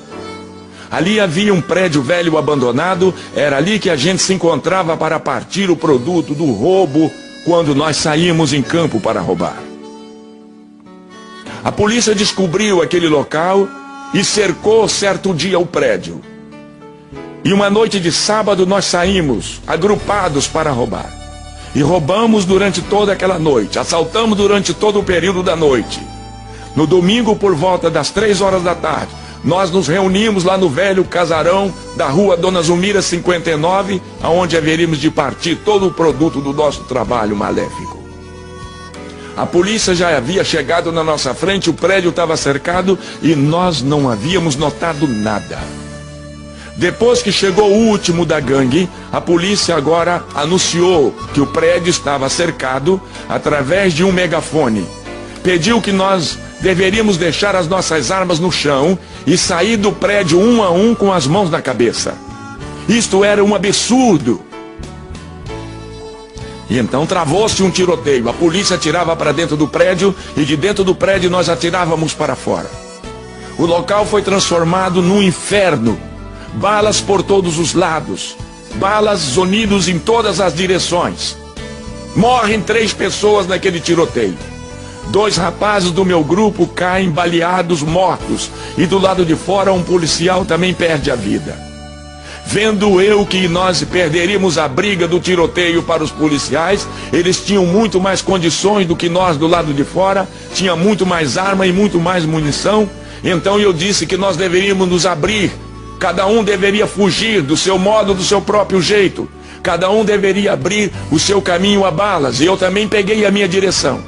Ali havia um prédio velho abandonado, era ali que a gente se encontrava para partir o produto do roubo, quando nós saímos em campo para roubar. A polícia descobriu aquele local e cercou certo dia o prédio. E uma noite de sábado nós saímos agrupados para roubar. E roubamos durante toda aquela noite, assaltamos durante todo o período da noite. No domingo, por volta das 3 horas da tarde, nós nos reunimos lá no velho casarão da rua Dona Zulmira 59, aonde haveríamos de partir todo o produto do nosso trabalho maléfico. A polícia já havia chegado na nossa frente, o prédio estava cercado e nós não havíamos notado nada. Depois que chegou o último da gangue, a polícia agora anunciou que o prédio estava cercado através de um megafone. Pediu que nós deveríamos deixar as nossas armas no chão e sair do prédio um a um com as mãos na cabeça. Isto era um absurdo. E então travou-se um tiroteio. A polícia atirava para dentro do prédio e de dentro do prédio nós atirávamos para fora. O local foi transformado num inferno. Balas por todos os lados. Balas zunidos em todas as direções. Morrem 3 pessoas naquele tiroteio. 2 rapazes do meu grupo caem baleados, mortos. E do lado de fora um policial também perde a vida. Vendo eu que nós perderíamos a briga do tiroteio para os policiais, eles tinham muito mais condições do que nós do lado de fora, tinha muito mais arma e muito mais munição. Então eu disse que nós deveríamos nos abrir, cada um deveria fugir do seu modo, do seu próprio jeito, cada um deveria abrir o seu caminho a balas, e eu também peguei a minha direção.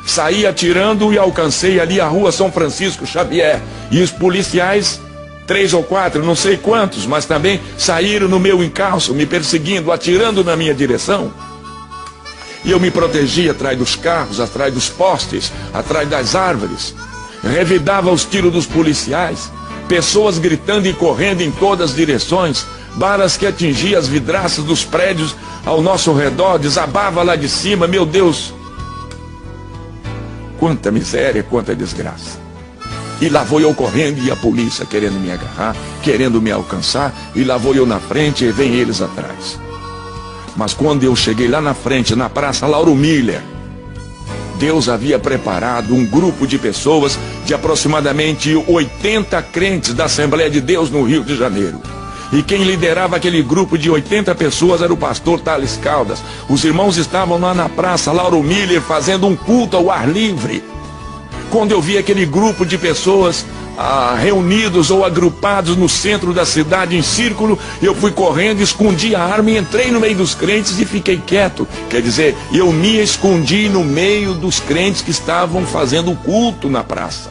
Saí atirando e alcancei ali a rua São Francisco Xavier, e os policiais, 3 ou 4, não sei quantos, mas também saíram no meu encalço, me perseguindo, atirando na minha direção. E eu me protegi atrás dos carros, atrás dos postes, atrás das árvores. Revidava os tiros dos policiais, pessoas gritando e correndo em todas as direções, balas que atingiam as vidraças dos prédios ao nosso redor, desabava lá de cima, meu Deus! Quanta miséria, quanta desgraça. E lá vou eu correndo e a polícia querendo me agarrar, querendo me alcançar, e lá vou eu na frente e vem eles atrás. Mas quando eu cheguei lá na frente, na Praça Lauro Miller, Deus havia preparado um grupo de pessoas, de aproximadamente 80 crentes da Assembleia de Deus no Rio de Janeiro. E quem liderava aquele grupo de 80 pessoas era o pastor Thales Caldas. Os irmãos estavam lá na Praça Lauro Miller fazendo um culto ao ar livre. Quando eu vi aquele grupo de pessoas reunidos ou agrupados no centro da cidade em círculo, eu fui correndo, escondi a arma e entrei no meio dos crentes e fiquei quieto. Quer dizer, eu me escondi no meio dos crentes que estavam fazendo culto na praça.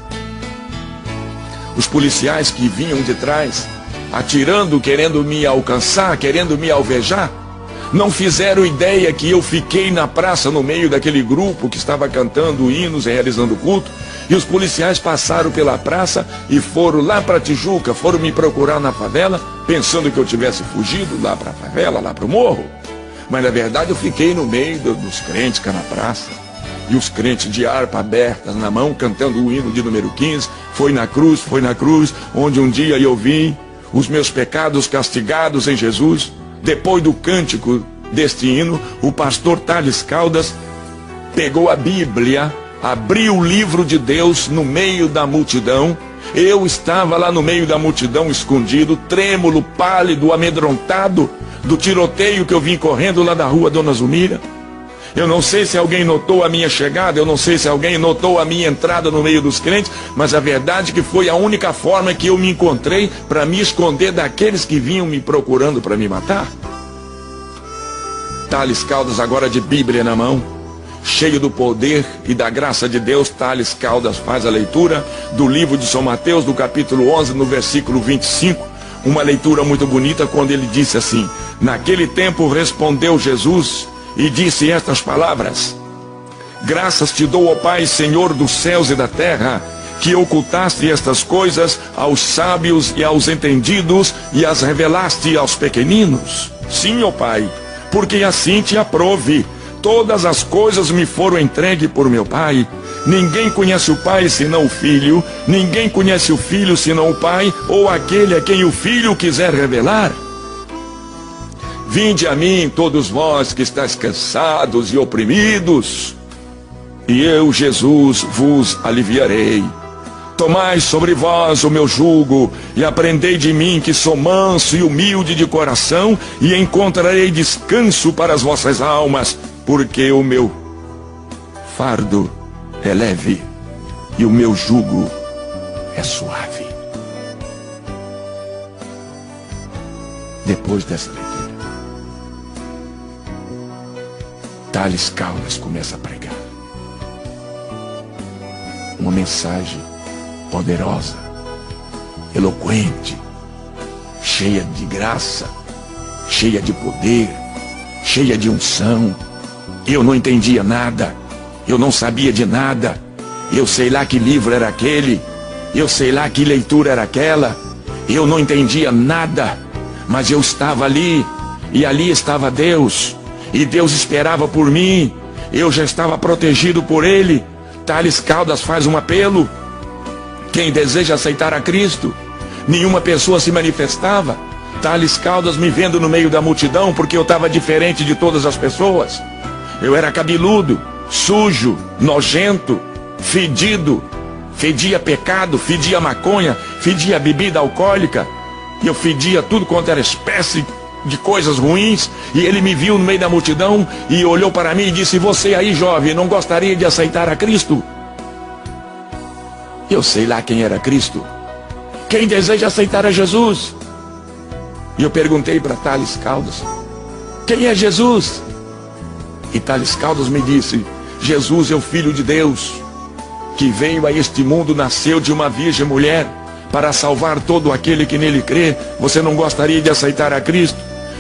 Os policiais que vinham de trás, atirando, querendo me alcançar, querendo me alvejar, não fizeram ideia que eu fiquei na praça no meio daquele grupo que estava cantando hinos e realizando culto. E os policiais passaram pela praça e foram lá para Tijuca, foram me procurar na favela, pensando que eu tivesse fugido lá para a favela, lá para o morro. Mas na verdade eu fiquei no meio dos crentes cá na praça. E os crentes de harpa aberta na mão, cantando o hino de número 15, foi na cruz, onde um dia eu vi os meus pecados castigados em Jesus. Depois do cântico deste hino, o pastor Thales Caldas pegou a Bíblia, abriu o livro de Deus no meio da multidão. Eu estava lá no meio da multidão, escondido, trêmulo, pálido, amedrontado do tiroteio que eu vim correndo lá da rua Dona Zulmira. Eu não sei se alguém notou a minha chegada, eu não sei se alguém notou a minha entrada no meio dos crentes, mas a verdade é que foi a única forma que eu me encontrei para me esconder daqueles que vinham me procurando para me matar. Thales Caldas, agora de Bíblia na mão, cheio do poder e da graça de Deus, Thales Caldas faz a leitura do livro de São Mateus, do capítulo 11, no versículo 25, uma leitura muito bonita, quando ele disse assim: naquele tempo respondeu Jesus e disse estas palavras: graças te dou, ó Pai, Senhor dos céus e da terra, que ocultaste estas coisas aos sábios e aos entendidos e as revelaste aos pequeninos. Sim, ó Pai, porque assim te aprove. Todas as coisas me foram entregues por meu Pai. Ninguém conhece o Pai senão o Filho, ninguém conhece o Filho senão o Pai, ou aquele a quem o Filho quiser revelar. Vinde a mim, todos vós que estáis cansados e oprimidos, e eu, Jesus, vos aliviarei. Tomai sobre vós o meu jugo, e aprendei de mim, que sou manso e humilde de coração, e encontrarei descanso para as vossas almas, porque o meu fardo é leve, e o meu jugo é suave. Depois dessa leitura, Tales Caldas começa a pregar uma mensagem poderosa, eloquente, cheia de graça, cheia de poder, cheia de unção. Eu não entendia nada, eu não sabia de nada, eu sei lá que livro era aquele, eu sei lá que leitura era aquela, eu não entendia nada, mas eu estava ali, e ali estava Deus, e Deus esperava por mim, eu já estava protegido por Ele. Tales Caldas faz um apelo: quem deseja aceitar a Cristo. Nenhuma pessoa se manifestava. Tales Caldas me vendo no meio da multidão, porque eu estava diferente de todas as pessoas. Eu era cabeludo, sujo, nojento, fedido, fedia pecado, fedia maconha, fedia bebida alcoólica, eu fedia tudo quanto era espécie de coisas ruins. E ele me viu no meio da multidão e olhou para mim e disse: você aí, jovem, não gostaria de aceitar a Cristo? Eu sei lá quem era Cristo. Quem deseja aceitar a Jesus? E eu perguntei para Tales Caldas: quem é Jesus? E Tales Caldas me disse: Jesus é o Filho de Deus, que veio a este mundo, nasceu de uma virgem mulher, para salvar todo aquele que nele crê. Você não gostaria de aceitar a Cristo?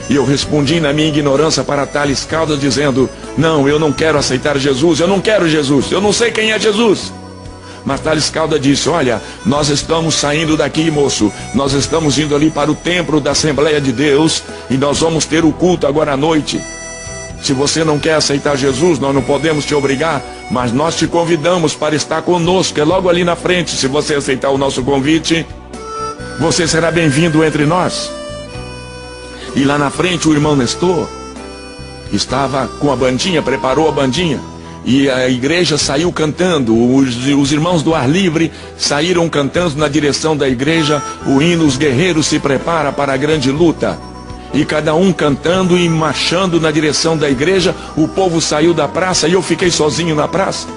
E eu respondi na minha ignorância para Tales Caldas, dizendo: não, eu não quero aceitar Jesus, eu não quero Jesus, eu não sei quem é Jesus. Mas Tales Caldas disse: olha, nós estamos saindo daqui, moço, nós estamos indo ali para o templo da Assembleia de Deus, e nós vamos ter o culto agora à noite. Se você não quer aceitar Jesus, nós não podemos te obrigar, mas nós te convidamos para estar conosco, é logo ali na frente. Se você aceitar o nosso convite, você será bem-vindo entre nós. E lá na frente o irmão Nestor estava com a bandinha, preparou a bandinha, e a igreja saiu cantando. Os irmãos do ar livre saíram cantando na direção da igreja o hino Os Guerreiros se Preparam para a Grande Luta. E cada um cantando e marchando na direção da igreja. O povo saiu da praça e eu fiquei sozinho na praça.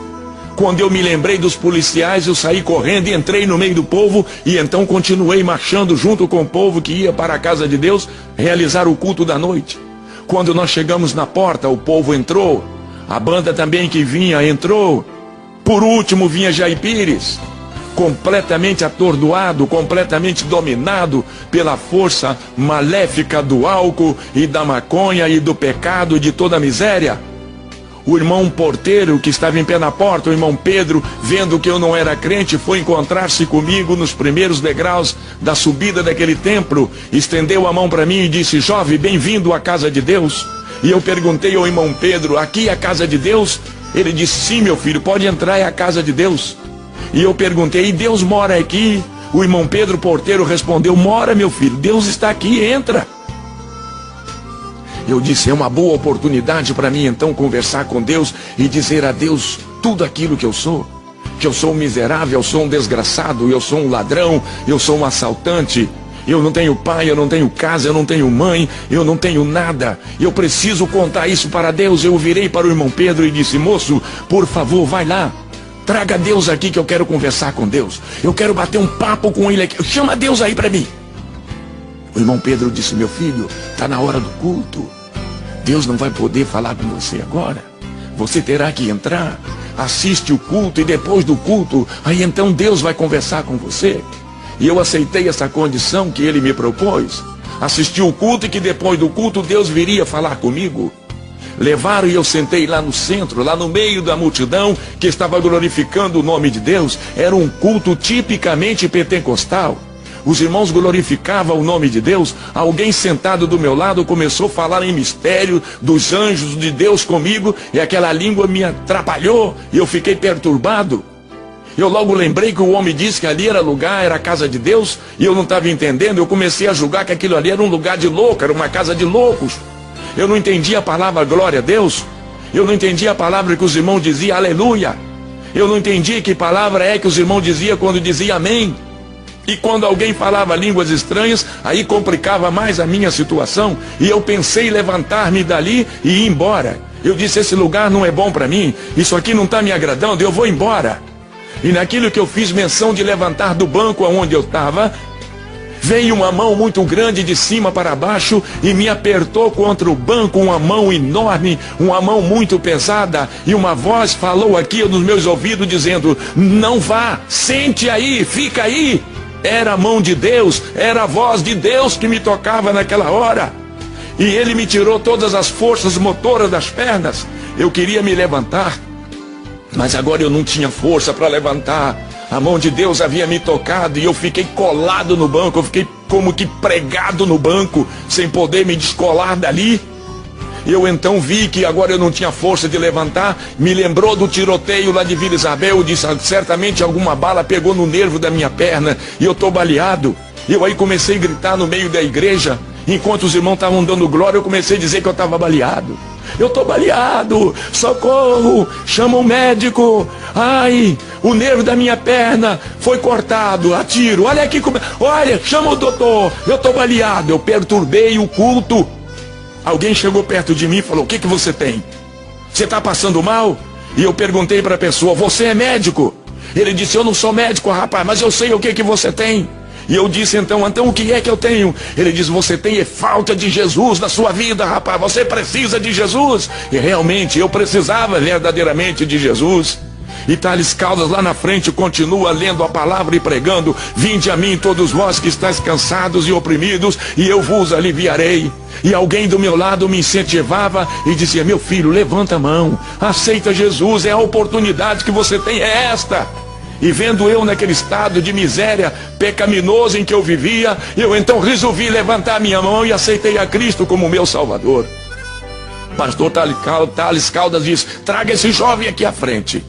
Quando eu me lembrei dos policiais, eu saí correndo e entrei no meio do povo, e então continuei marchando junto com o povo que ia para a casa de Deus realizar o culto da noite. Quando nós chegamos na porta, o povo entrou, a banda também que vinha entrou. Por último vinha Jair Pires, completamente atordoado, completamente dominado pela força maléfica do álcool e da maconha e do pecado e de toda a miséria. O irmão porteiro que estava em pé na porta, o irmão Pedro, vendo que eu não era crente, foi encontrar-se comigo nos primeiros degraus da subida daquele templo, estendeu a mão para mim e disse: jovem, bem-vindo à casa de Deus. E eu perguntei ao irmão Pedro: aqui é a casa de Deus? Ele disse: sim, meu filho, pode entrar, é a casa de Deus. E eu perguntei: e Deus mora aqui? O irmão Pedro porteiro respondeu: mora, meu filho, Deus está aqui, entra. Eu disse: é uma boa oportunidade para mim então conversar com Deus e dizer a Deus tudo aquilo que eu sou um miserável, eu sou um desgraçado, eu sou um ladrão, eu sou um assaltante, eu não tenho pai, eu não tenho casa, eu não tenho mãe, eu não tenho nada, eu preciso contar isso para Deus. Eu virei para o irmão Pedro e disse: moço, por favor, vai lá, traga Deus aqui que eu quero conversar com Deus, eu quero bater um papo com Ele aqui, chama Deus aí para mim. O irmão Pedro disse: meu filho, está na hora do culto, Deus não vai poder falar com você agora, você terá que entrar, assiste o culto e depois do culto, aí então Deus vai conversar com você. E eu aceitei essa condição que ele me propôs, assisti o culto e que depois do culto Deus viria falar comigo. Levaram e eu sentei lá no centro, lá no meio da multidão que estava glorificando o nome de Deus. Era um culto tipicamente pentecostal. Os irmãos glorificavam o nome de Deus. Alguém sentado do meu lado começou a falar em mistério dos anjos de Deus comigo, e aquela língua me atrapalhou e eu fiquei perturbado. Eu logo lembrei que o homem disse que ali era lugar, era a casa de Deus, e eu não estava entendendo. Eu comecei a julgar que aquilo ali era um lugar de louco, era uma casa de loucos. Eu não entendia a palavra glória a Deus, eu não entendia a palavra que os irmãos diziam aleluia, eu não entendia que palavra é que os irmãos diziam quando diziam amém. E quando alguém falava línguas estranhas, aí complicava mais a minha situação, e eu pensei em levantar-me dali e ir embora. Eu disse: esse lugar não é bom para mim, isso aqui não está me agradando, eu vou embora. E naquilo que eu fiz menção de levantar do banco aonde eu estava, veio uma mão muito grande de cima para baixo e me apertou contra o banco, uma mão enorme, uma mão muito pesada, e uma voz falou aqui nos meus ouvidos dizendo: não vá, sente aí, fica aí. Era a mão de Deus, era a voz de Deus que me tocava naquela hora. E ele me tirou todas as forças motoras das pernas. Eu queria me levantar, mas agora eu não tinha força para levantar. A mão de Deus havia me tocado e eu fiquei colado no banco, eu fiquei como que pregado no banco, sem poder me descolar dali. Eu então vi que agora eu não tinha força de levantar, me lembrou do tiroteio lá de Vila Isabel, eu disse: certamente alguma bala pegou no nervo da minha perna e eu estou baleado. Eu aí comecei a gritar no meio da igreja, enquanto os irmãos estavam dando glória, eu comecei a dizer que eu estava baleado. Eu estou baleado, socorro, chama o médico. Ai, o nervo da minha perna foi cortado a tiro. Olha aqui como... Olha, chama o doutor, eu estou baleado. Eu perturbei o culto. Alguém chegou perto de mim e falou: o que você tem? Você está passando mal? E eu perguntei para a pessoa: você é médico? Ele disse: eu não sou médico, rapaz, mas eu sei o que você tem. E eu disse: então o que é que eu tenho? Ele disse: você tem falta de Jesus na sua vida, rapaz, você precisa de Jesus. E realmente eu precisava verdadeiramente de Jesus. E Tales Caldas lá na frente continua lendo a palavra e pregando: vinde a mim todos vós que estáis cansados e oprimidos, e eu vos aliviarei. E alguém do meu lado me incentivava e dizia: meu filho, levanta a mão, aceita Jesus, é a oportunidade que você tem, é esta. E vendo eu naquele estado de miséria pecaminoso em que eu vivia, eu então resolvi levantar minha mão e aceitei a Cristo como meu Salvador. Pastor Tales Caldas diz: traga esse jovem aqui à frente.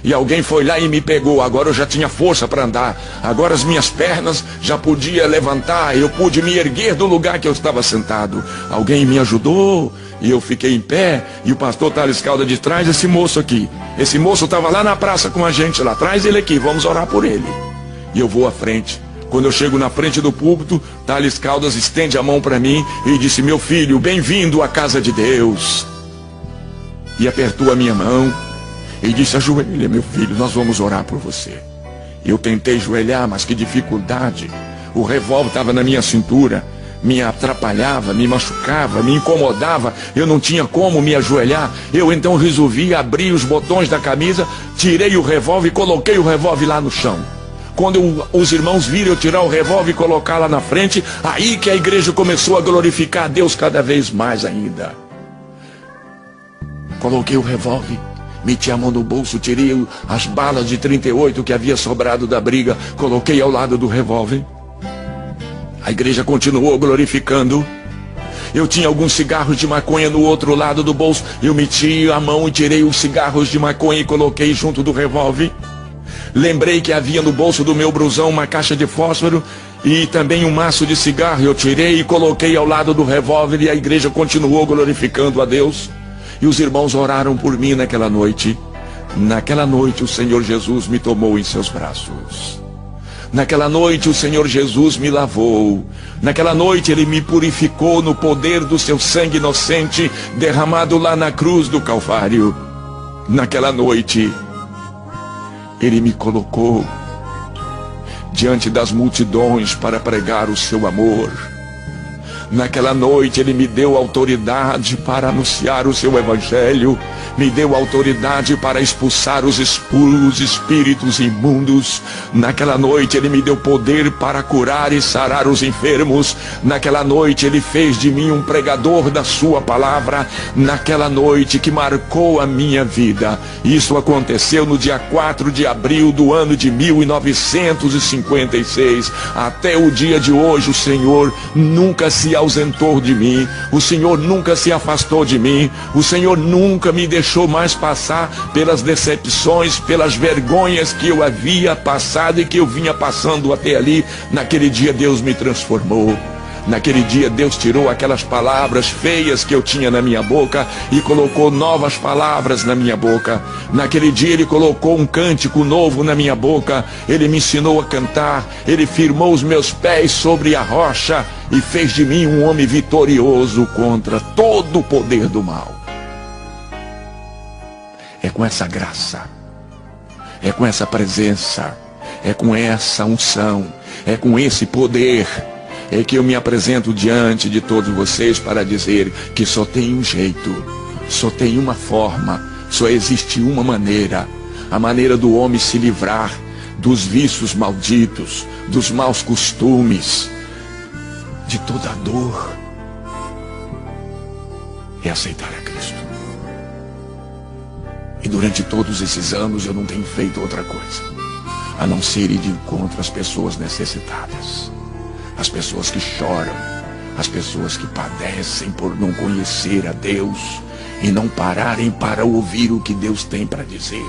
E alguém foi lá e me pegou. Agora eu já tinha força para andar, agora as minhas pernas já podia levantar, eu pude me erguer do lugar que eu estava sentado. Alguém me ajudou e eu fiquei em pé. E o pastor Tales Caldas diz: traz esse moço aqui. Esse moço estava lá na praça com a gente lá, traz ele aqui, vamos orar por ele. E eu vou à frente. Quando eu chego na frente do púlpito, Tales Caldas estende a mão para mim e disse: meu filho, bem-vindo à casa de Deus. E apertou a minha mão e disse: ajoelha, meu filho, nós vamos orar por você. Eu tentei ajoelhar, mas que dificuldade. O revólver estava na minha cintura, me atrapalhava, me machucava, me incomodava. Eu não tinha como me ajoelhar. Eu então resolvi abrir os botões da camisa, tirei o revólver e coloquei o revólver lá no chão. Quando os irmãos viram eu tirar o revólver e colocar lá na frente, aí que a igreja começou a glorificar a Deus cada vez mais ainda. Coloquei o revólver, meti a mão no bolso, tirei as balas de 38 que havia sobrado da briga, coloquei ao lado do revólver. A igreja continuou glorificando. Eu tinha alguns cigarros de maconha no outro lado do bolso. Eu meti a mão e tirei os cigarros de maconha e coloquei junto do revólver. Lembrei que havia no bolso do meu blusão uma caixa de fósforo e também um maço de cigarro. Eu tirei e coloquei ao lado do revólver e a igreja continuou glorificando a Deus. E os irmãos oraram por mim naquela noite. Naquela noite o Senhor Jesus me tomou em seus braços. Naquela noite o Senhor Jesus me lavou. Naquela noite Ele me purificou no poder do seu sangue inocente derramado lá na cruz do Calvário. Naquela noite Ele me colocou diante das multidões para pregar o seu amor. Naquela noite Ele me deu autoridade para anunciar o seu evangelho, me deu autoridade para expulsar os espíritos imundos. Naquela noite Ele me deu poder para curar e sarar os enfermos. Naquela noite Ele fez de mim um pregador da sua palavra. Naquela noite que marcou a minha vida. Isso aconteceu no dia 4 de abril do ano de 1956. Até o dia de hoje o Senhor nunca se ausentou de mim, o Senhor nunca se afastou de mim, o Senhor nunca me deixou mais passar pelas decepções, pelas vergonhas que eu havia passado e que eu vinha passando até ali. Naquele dia Deus me transformou. Naquele dia Deus tirou aquelas palavras feias que eu tinha na minha boca e colocou novas palavras na minha boca. Naquele dia Ele colocou um cântico novo na minha boca. Ele me ensinou a cantar. Ele firmou os meus pés sobre a rocha e fez de mim um homem vitorioso contra todo o poder do mal. É com essa graça, é com essa presença, é com essa unção, é com esse poder, é que eu me apresento diante de todos vocês para dizer que só tem um jeito, só tem uma forma, só existe uma maneira, a maneira do homem se livrar dos vícios malditos, dos maus costumes, de toda a dor, é aceitar a Cristo. E durante todos esses anos eu não tenho feito outra coisa, a não ser ir de encontro às pessoas necessitadas, as pessoas que choram, as pessoas que padecem por não conhecer a Deus e não pararem para ouvir o que Deus tem para dizer.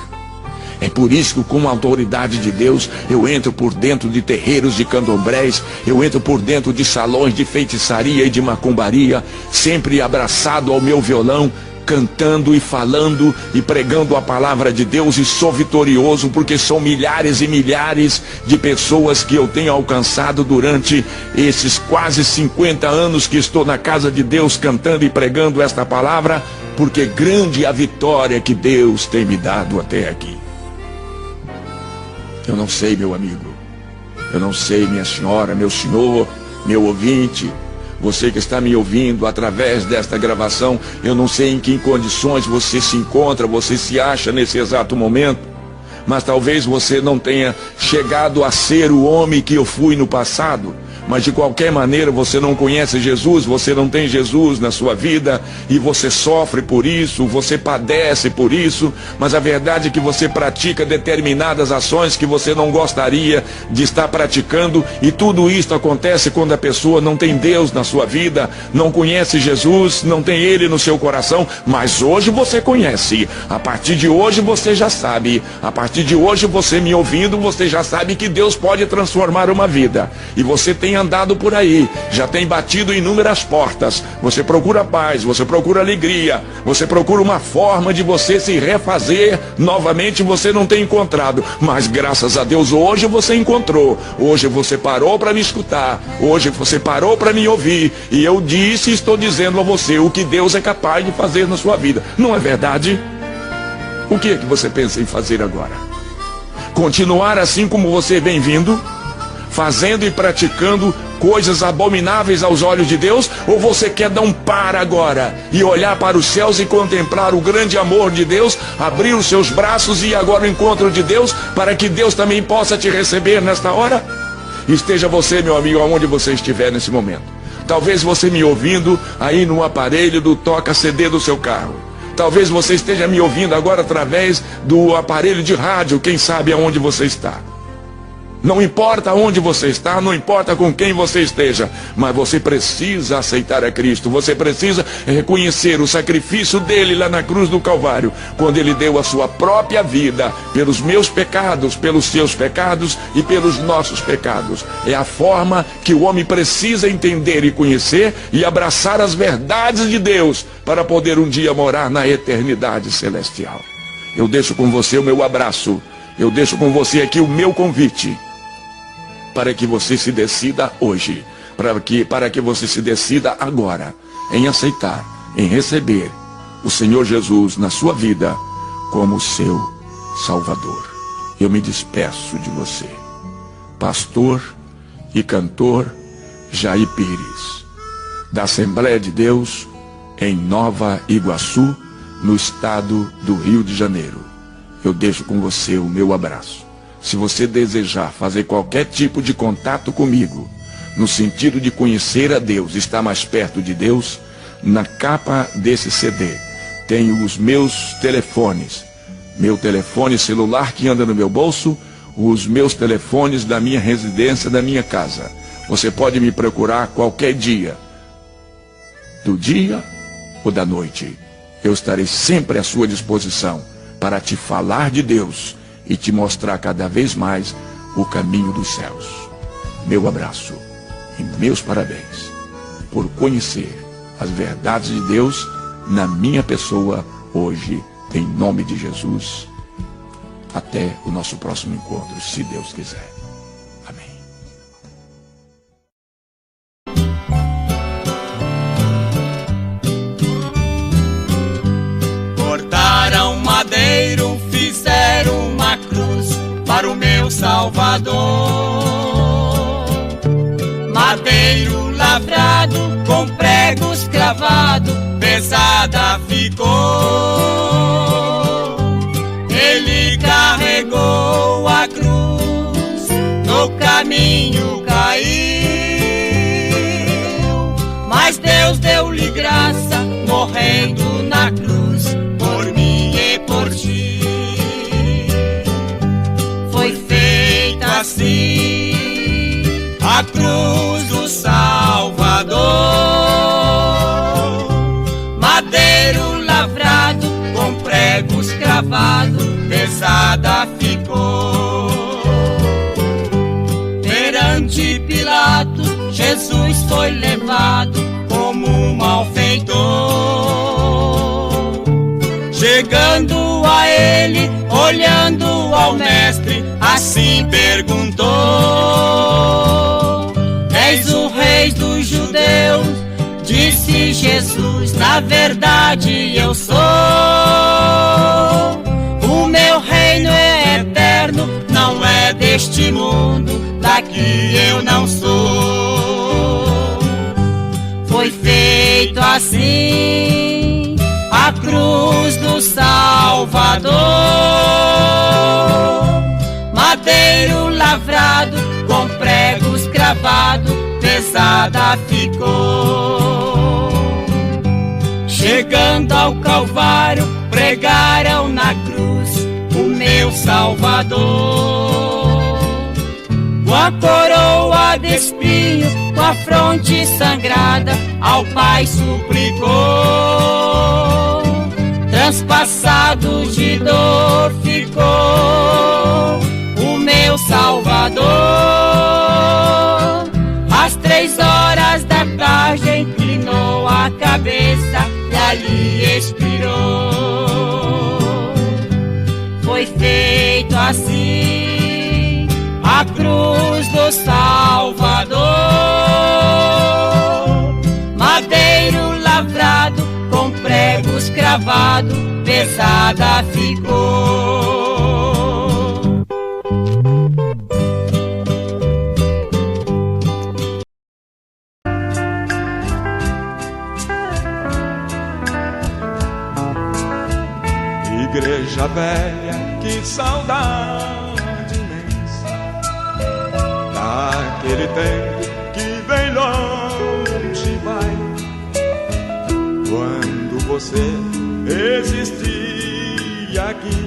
É por isso que, com a autoridade de Deus, eu entro por dentro de terreiros de candomblés, eu entro por dentro de salões de feitiçaria e de macumbaria, sempre abraçado ao meu violão, cantando e falando e pregando a palavra de Deus, e sou vitorioso porque são milhares e milhares de pessoas que eu tenho alcançado durante esses quase 50 anos que estou na casa de Deus cantando e pregando esta palavra, porque grande é a vitória que Deus tem me dado até aqui. Eu não sei, meu amigo, eu não sei, minha senhora, meu senhor, meu ouvinte, você que está me ouvindo através desta gravação, eu não sei em que condições você se encontra, você se acha nesse exato momento, mas talvez você não tenha chegado a ser o homem que eu fui no passado, mas de qualquer maneira você não conhece Jesus, você não tem Jesus na sua vida, e você sofre por isso, você padece por isso, mas a verdade é que você pratica determinadas ações que você não gostaria de estar praticando, e tudo isso acontece quando a pessoa não tem Deus na sua vida, não conhece Jesus, não tem Ele no seu coração, mas hoje você conhece, a partir de hoje você já sabe, a partir de hoje você me ouvindo, você já sabe que Deus pode transformar uma vida, e você tem andado por aí, já tem batido inúmeras portas, você procura paz, você procura alegria, você procura uma forma de você se refazer novamente, você não tem encontrado, mas graças a Deus hoje você encontrou, hoje você parou para me escutar, hoje você parou para me ouvir, e eu disse e estou dizendo a você o que Deus é capaz de fazer na sua vida, não é verdade? O que é que você pensa em fazer agora? Continuar assim como você vem vindo, fazendo e praticando coisas abomináveis aos olhos de Deus, ou você quer dar um par agora e olhar para os céus e contemplar o grande amor de Deus, abrir os seus braços e ir agora ao encontro de Deus, para que Deus também possa te receber nesta hora? Esteja você, meu amigo, aonde você estiver nesse momento. Talvez você me ouvindo aí no aparelho do toca-CD do seu carro. Talvez você esteja me ouvindo agora através do aparelho de rádio, quem sabe aonde você está. Não importa onde você está, não importa com quem você esteja, mas você precisa aceitar a Cristo, você precisa reconhecer o sacrifício dele lá na cruz do Calvário, quando ele deu a sua própria vida pelos meus pecados, pelos seus pecados e pelos nossos pecados. É a forma que o homem precisa entender e conhecer e abraçar as verdades de Deus para poder um dia morar na eternidade celestial. Eu deixo com você o meu abraço, eu deixo com você aqui o meu convite, para que você se decida hoje, para que você se decida agora em aceitar, em receber o Senhor Jesus na sua vida como seu Salvador. Eu me despeço de você, pastor e cantor Jair Pires, da Assembleia de Deus em Nova Iguaçu, no estado do Rio de Janeiro. Eu deixo com você o meu abraço. Se você desejar fazer qualquer tipo de contato comigo, no sentido de conhecer a Deus, estar mais perto de Deus, na capa desse CD tem os meus telefones, meu telefone celular que anda no meu bolso, os meus telefones da minha residência, da minha casa. Você pode me procurar qualquer dia, do dia ou da noite. Eu estarei sempre à sua disposição para te falar de Deus e te mostrar cada vez mais o caminho dos céus. Meu abraço e meus parabéns por conhecer as verdades de Deus na minha pessoa hoje, em nome de Jesus. Até o nosso próximo encontro, se Deus quiser. Amém. Cortaram madeiro, fizeram uma cruz, para o meu Salvador. Madeiro lavrado, com pregos cravados, pesada ficou. Ele carregou a cruz, no caminho caiu, mas Deus deu-lhe graça, morrendo na cruz, por mim e por ti. Foi feita assim a cruz do Salvador. Madeiro lavrado, com pregos cravados, pesada ficou. Perante Pilatos, Jesus foi levado como um malfeitor. Chegando a ele, olhando ao mestre, assim perguntou: És o rei dos judeus? Disse Jesus: na verdade eu sou. O meu reino é eterno, não é deste mundo, daqui eu não sou. Foi feito assim a cruz do Salvador. Madeiro lavrado, com pregos cravados, pesada ficou. Chegando ao Calvário, pregaram na cruz o meu Salvador. Com a coroa de espinhos, com a fronte sangrada, ao Pai suplicou. Transpassado de dor ficou o meu Salvador. Às 3 horas da tarde inclinou a cabeça e ali expirou. Foi feito assim a cruz do Salvador. Madeiro lavrado, com pregos cravados, pesada ficou. Igreja velha, que saudade imensa daquele tempo que bem longe vai, quando você existia aqui.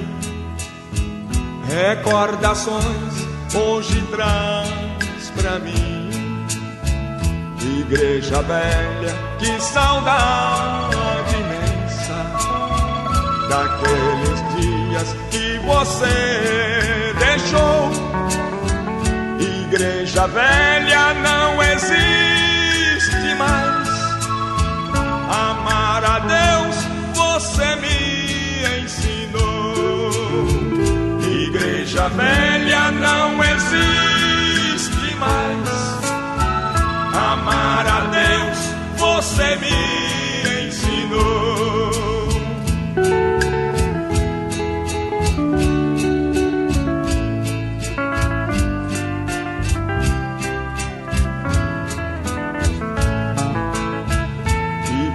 Recordações hoje traz pra mim. Igreja velha, que saudade imensa daqueles dias que você deixou. Igreja velha, não existe mais. Amar a Deus você me ensinou. Igreja velha, não existe mais. Amar a Deus você me ensinou.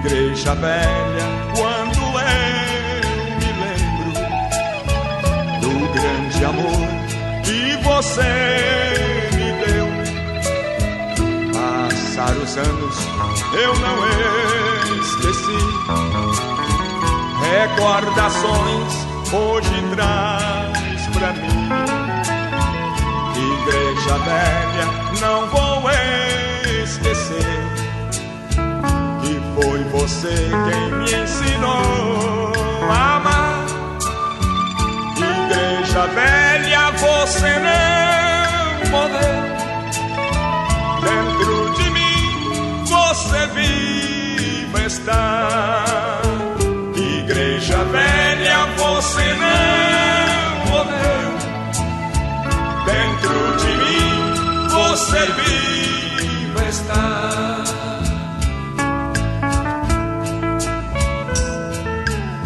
Igreja velha, quando eu me lembro do grande amor que você me deu. Passaram os anos, eu não esqueci. Recordações hoje traz pra mim. Igreja velha, não vou esquecer. Foi você quem me ensinou a amar. Igreja velha, você não morreu. Dentro de mim você viva está. Igreja velha, você não morreu. Dentro de mim você viva está.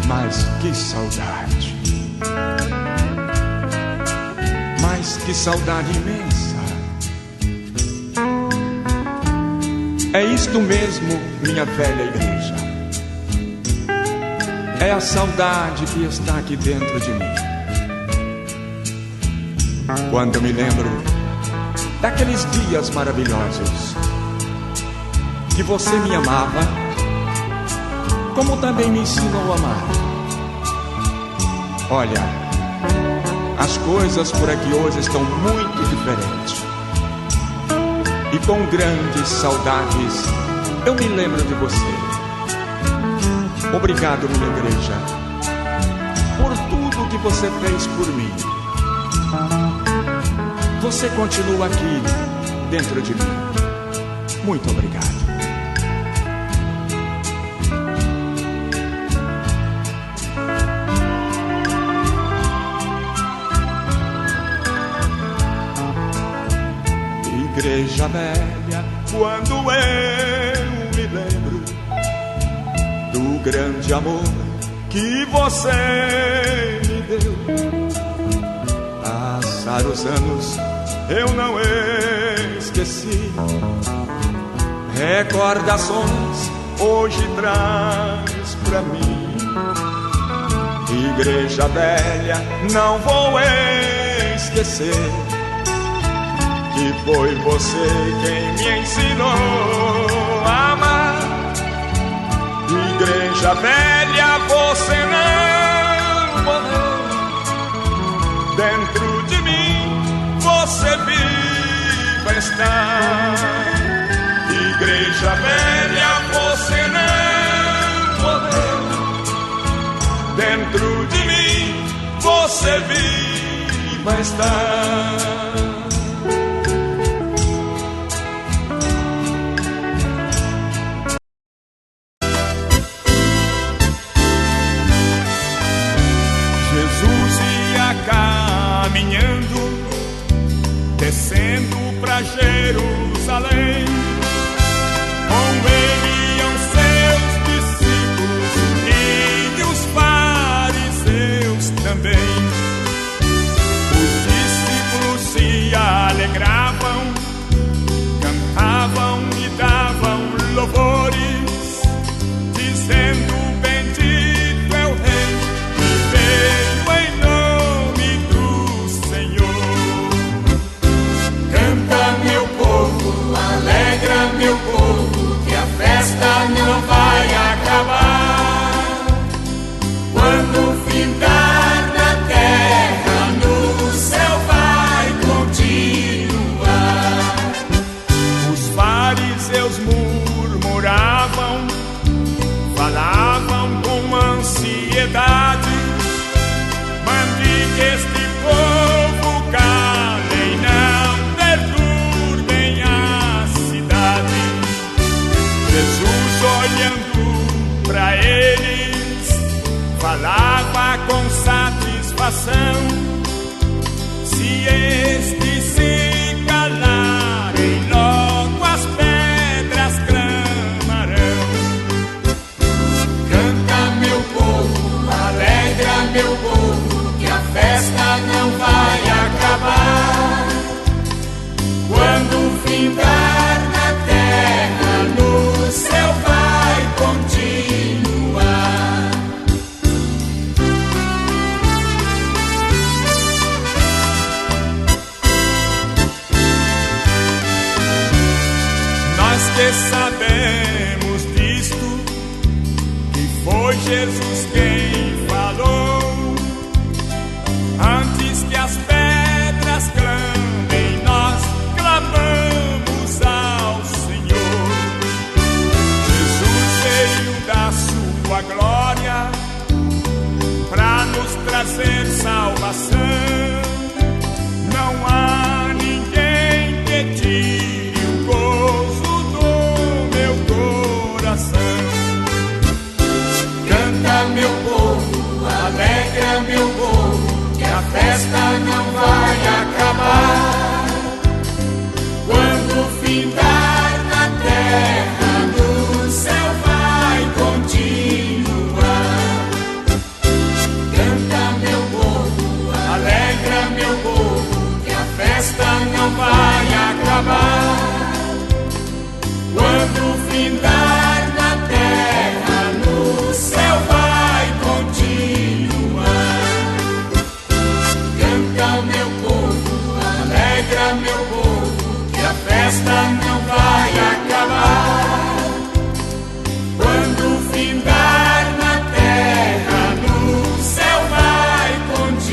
Mas que saudade, mas que saudade imensa. É isto mesmo, minha velha igreja. É a saudade que está aqui dentro de mim. Quando eu me lembro daqueles dias maravilhosos que você me amava, como também me ensinou a amar. Olha, as coisas por aqui hoje estão muito diferentes. E com grandes saudades eu me lembro de você. Obrigado, minha igreja, por tudo que você fez por mim. Você continua aqui dentro de mim. Muito obrigado. Igreja velha, quando eu me lembro do grande amor que você me deu. Passaram os anos, eu não esqueci. Recordações hoje traz pra mim. Igreja velha, não vou esquecer que foi você quem me ensinou a amar. Igreja velha, você não morreu. Dentro de mim você viva está. Igreja velha, você não morreu. Dentro de mim você viva está. Descendo pra Jerusalém, com ele iam seus discípulos e os fariseus também. Os discípulos se alegravam, cantavam e davam louvores, dizendo: bendito é o Rei que veio em nome do Senhor. Alegra meu povo, que a festa não vai acabar. Quando findar na terra, no céu vai continuar. Os fariseus murmuravam, falavam com ansiedade: mande que este povo cale e não perturbem a cidade. Jesus, olhando pra eles, falava com satisfação: se estes se calarem, logo as pedras clamarão. Canta meu povo, alegra meu povo, que a festa não vai acabar. Quando findar na terra, no céu vai continuar. Nós que sabemos disto, que foi Jesus quem falou, antes que as pedras clamem, nós clamamos ao Senhor. Jesus veio da sua glória pra nos trazer salvação. Não há ninguém que tire o gozo do meu coração. Canta meu povo, alegra meu povo, que a festa não vai acabar. Quando findar na terra, no céu vai continuar. Canta meu povo, alegra não vai acabar. Quando findar na terra, no céu vai continuar. Canta, meu povo, alegra, meu povo, que a festa não vai acabar. Quando findar na terra, no céu vai continuar.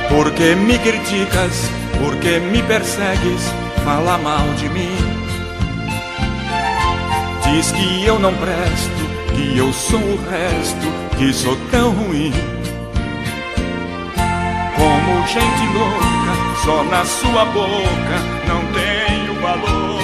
Por que me criticas? Por que me persegues? Fala mal de mim. Diz que eu não presto, que eu sou o resto, que sou tão ruim. Como gente louca, só na sua boca não tenho valor.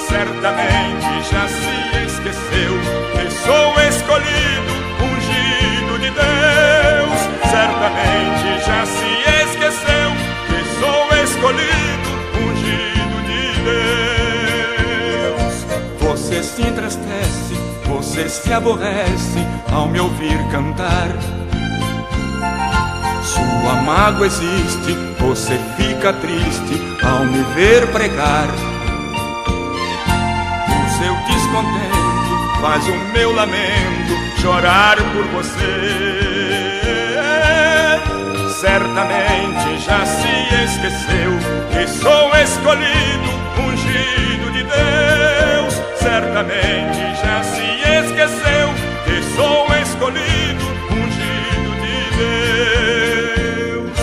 Certamente já se esqueceu que sou escolhido, ungido de Deus. Certamente já se esqueceu que sou escolhido, ungido de Deus. Você se entristece, você se aborrece ao me ouvir cantar. Sua mágoa existe, você fica triste ao me ver pregar. O seu descontento faz o meu lamento chorar por você. Certamente já se esqueceu que sou escolhido, ungido de Deus. Certamente já se esqueceu que sou escolhido, ungido de Deus.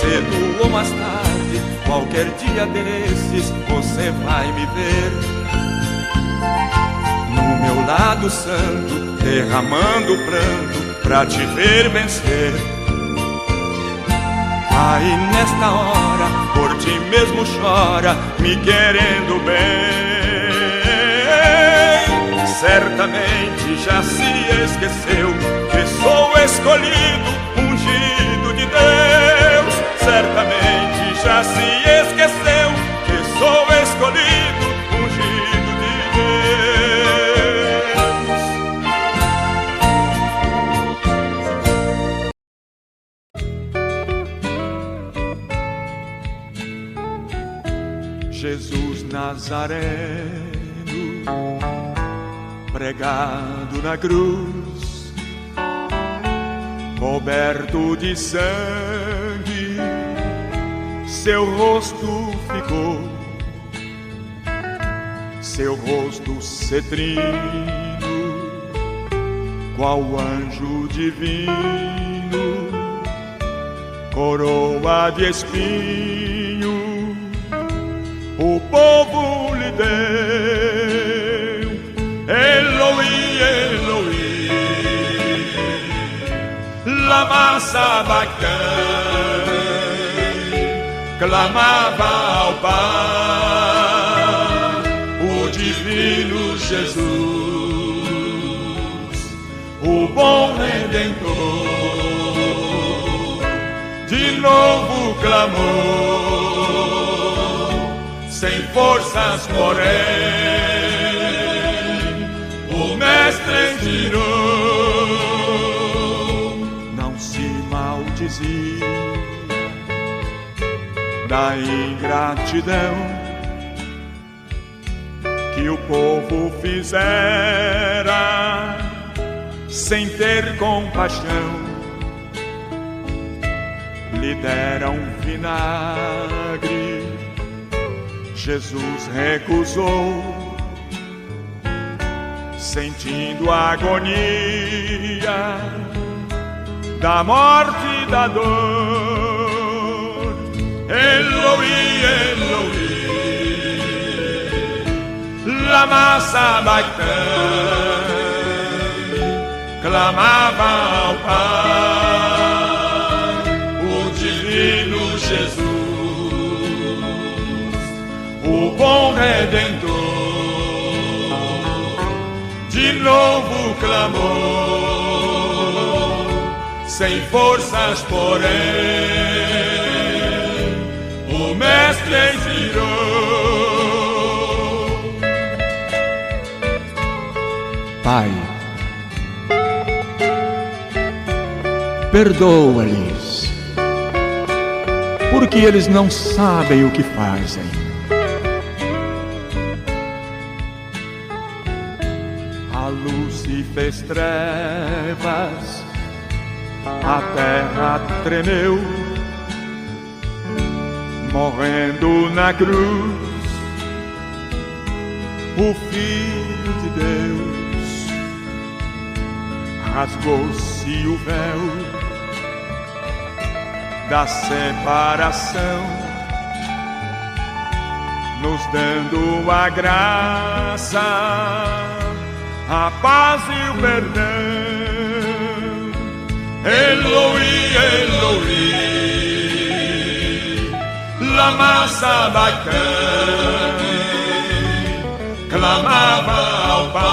Cedo ou mais tarde, qualquer dia desses, você vai me ver no meu lado santo, derramando pranto pra te ver vencer. Aí nesta hora, por ti mesmo chora, me querendo bem. Certamente já se esqueceu que sou escolhido, ungido de Deus. Certamente já se esqueceu que sou escolhido, ungido de Deus. Jesus Nazareno, pregado na cruz, coberto de sangue, seu rosto ficou, seu rosto cetrino, qual anjo divino, coroa de espinho, o povo lhe deu. Eloi, Eloi, lama sabachthani, clamava ao Pai o divino Jesus, o bom Redentor. De novo clamou, sem forças porém, o mestre expirou. Não se maldizia da ingratidão que o povo fizera sem ter compaixão. Lhe deram vinagre, Jesus recusou, sentindo a agonia da morte e da dor. Eloi, Eloi, lama sabachthani, clamava ao Pai o divino Jesus, Redentor, de novo clamou, sem forças porém, o Mestre inspirou. Pai, perdoa-lhes, porque eles não sabem o que fazem. A luz se fez trevas, a terra tremeu, morrendo na cruz, o Filho de Deus. Rasgou-se o véu da separação, nos dando a graça, a paz e o perdão. Eloi, Eloi, lama sabachthani, clamava ao Pai,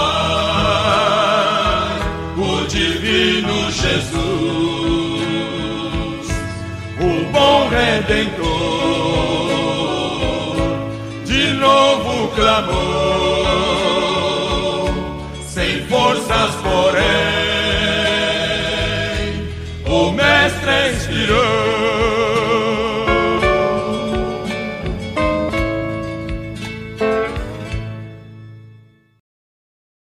o divino Jesus, o bom Redentor, de novo clamou, sem forças porém, o Mestre inspirou.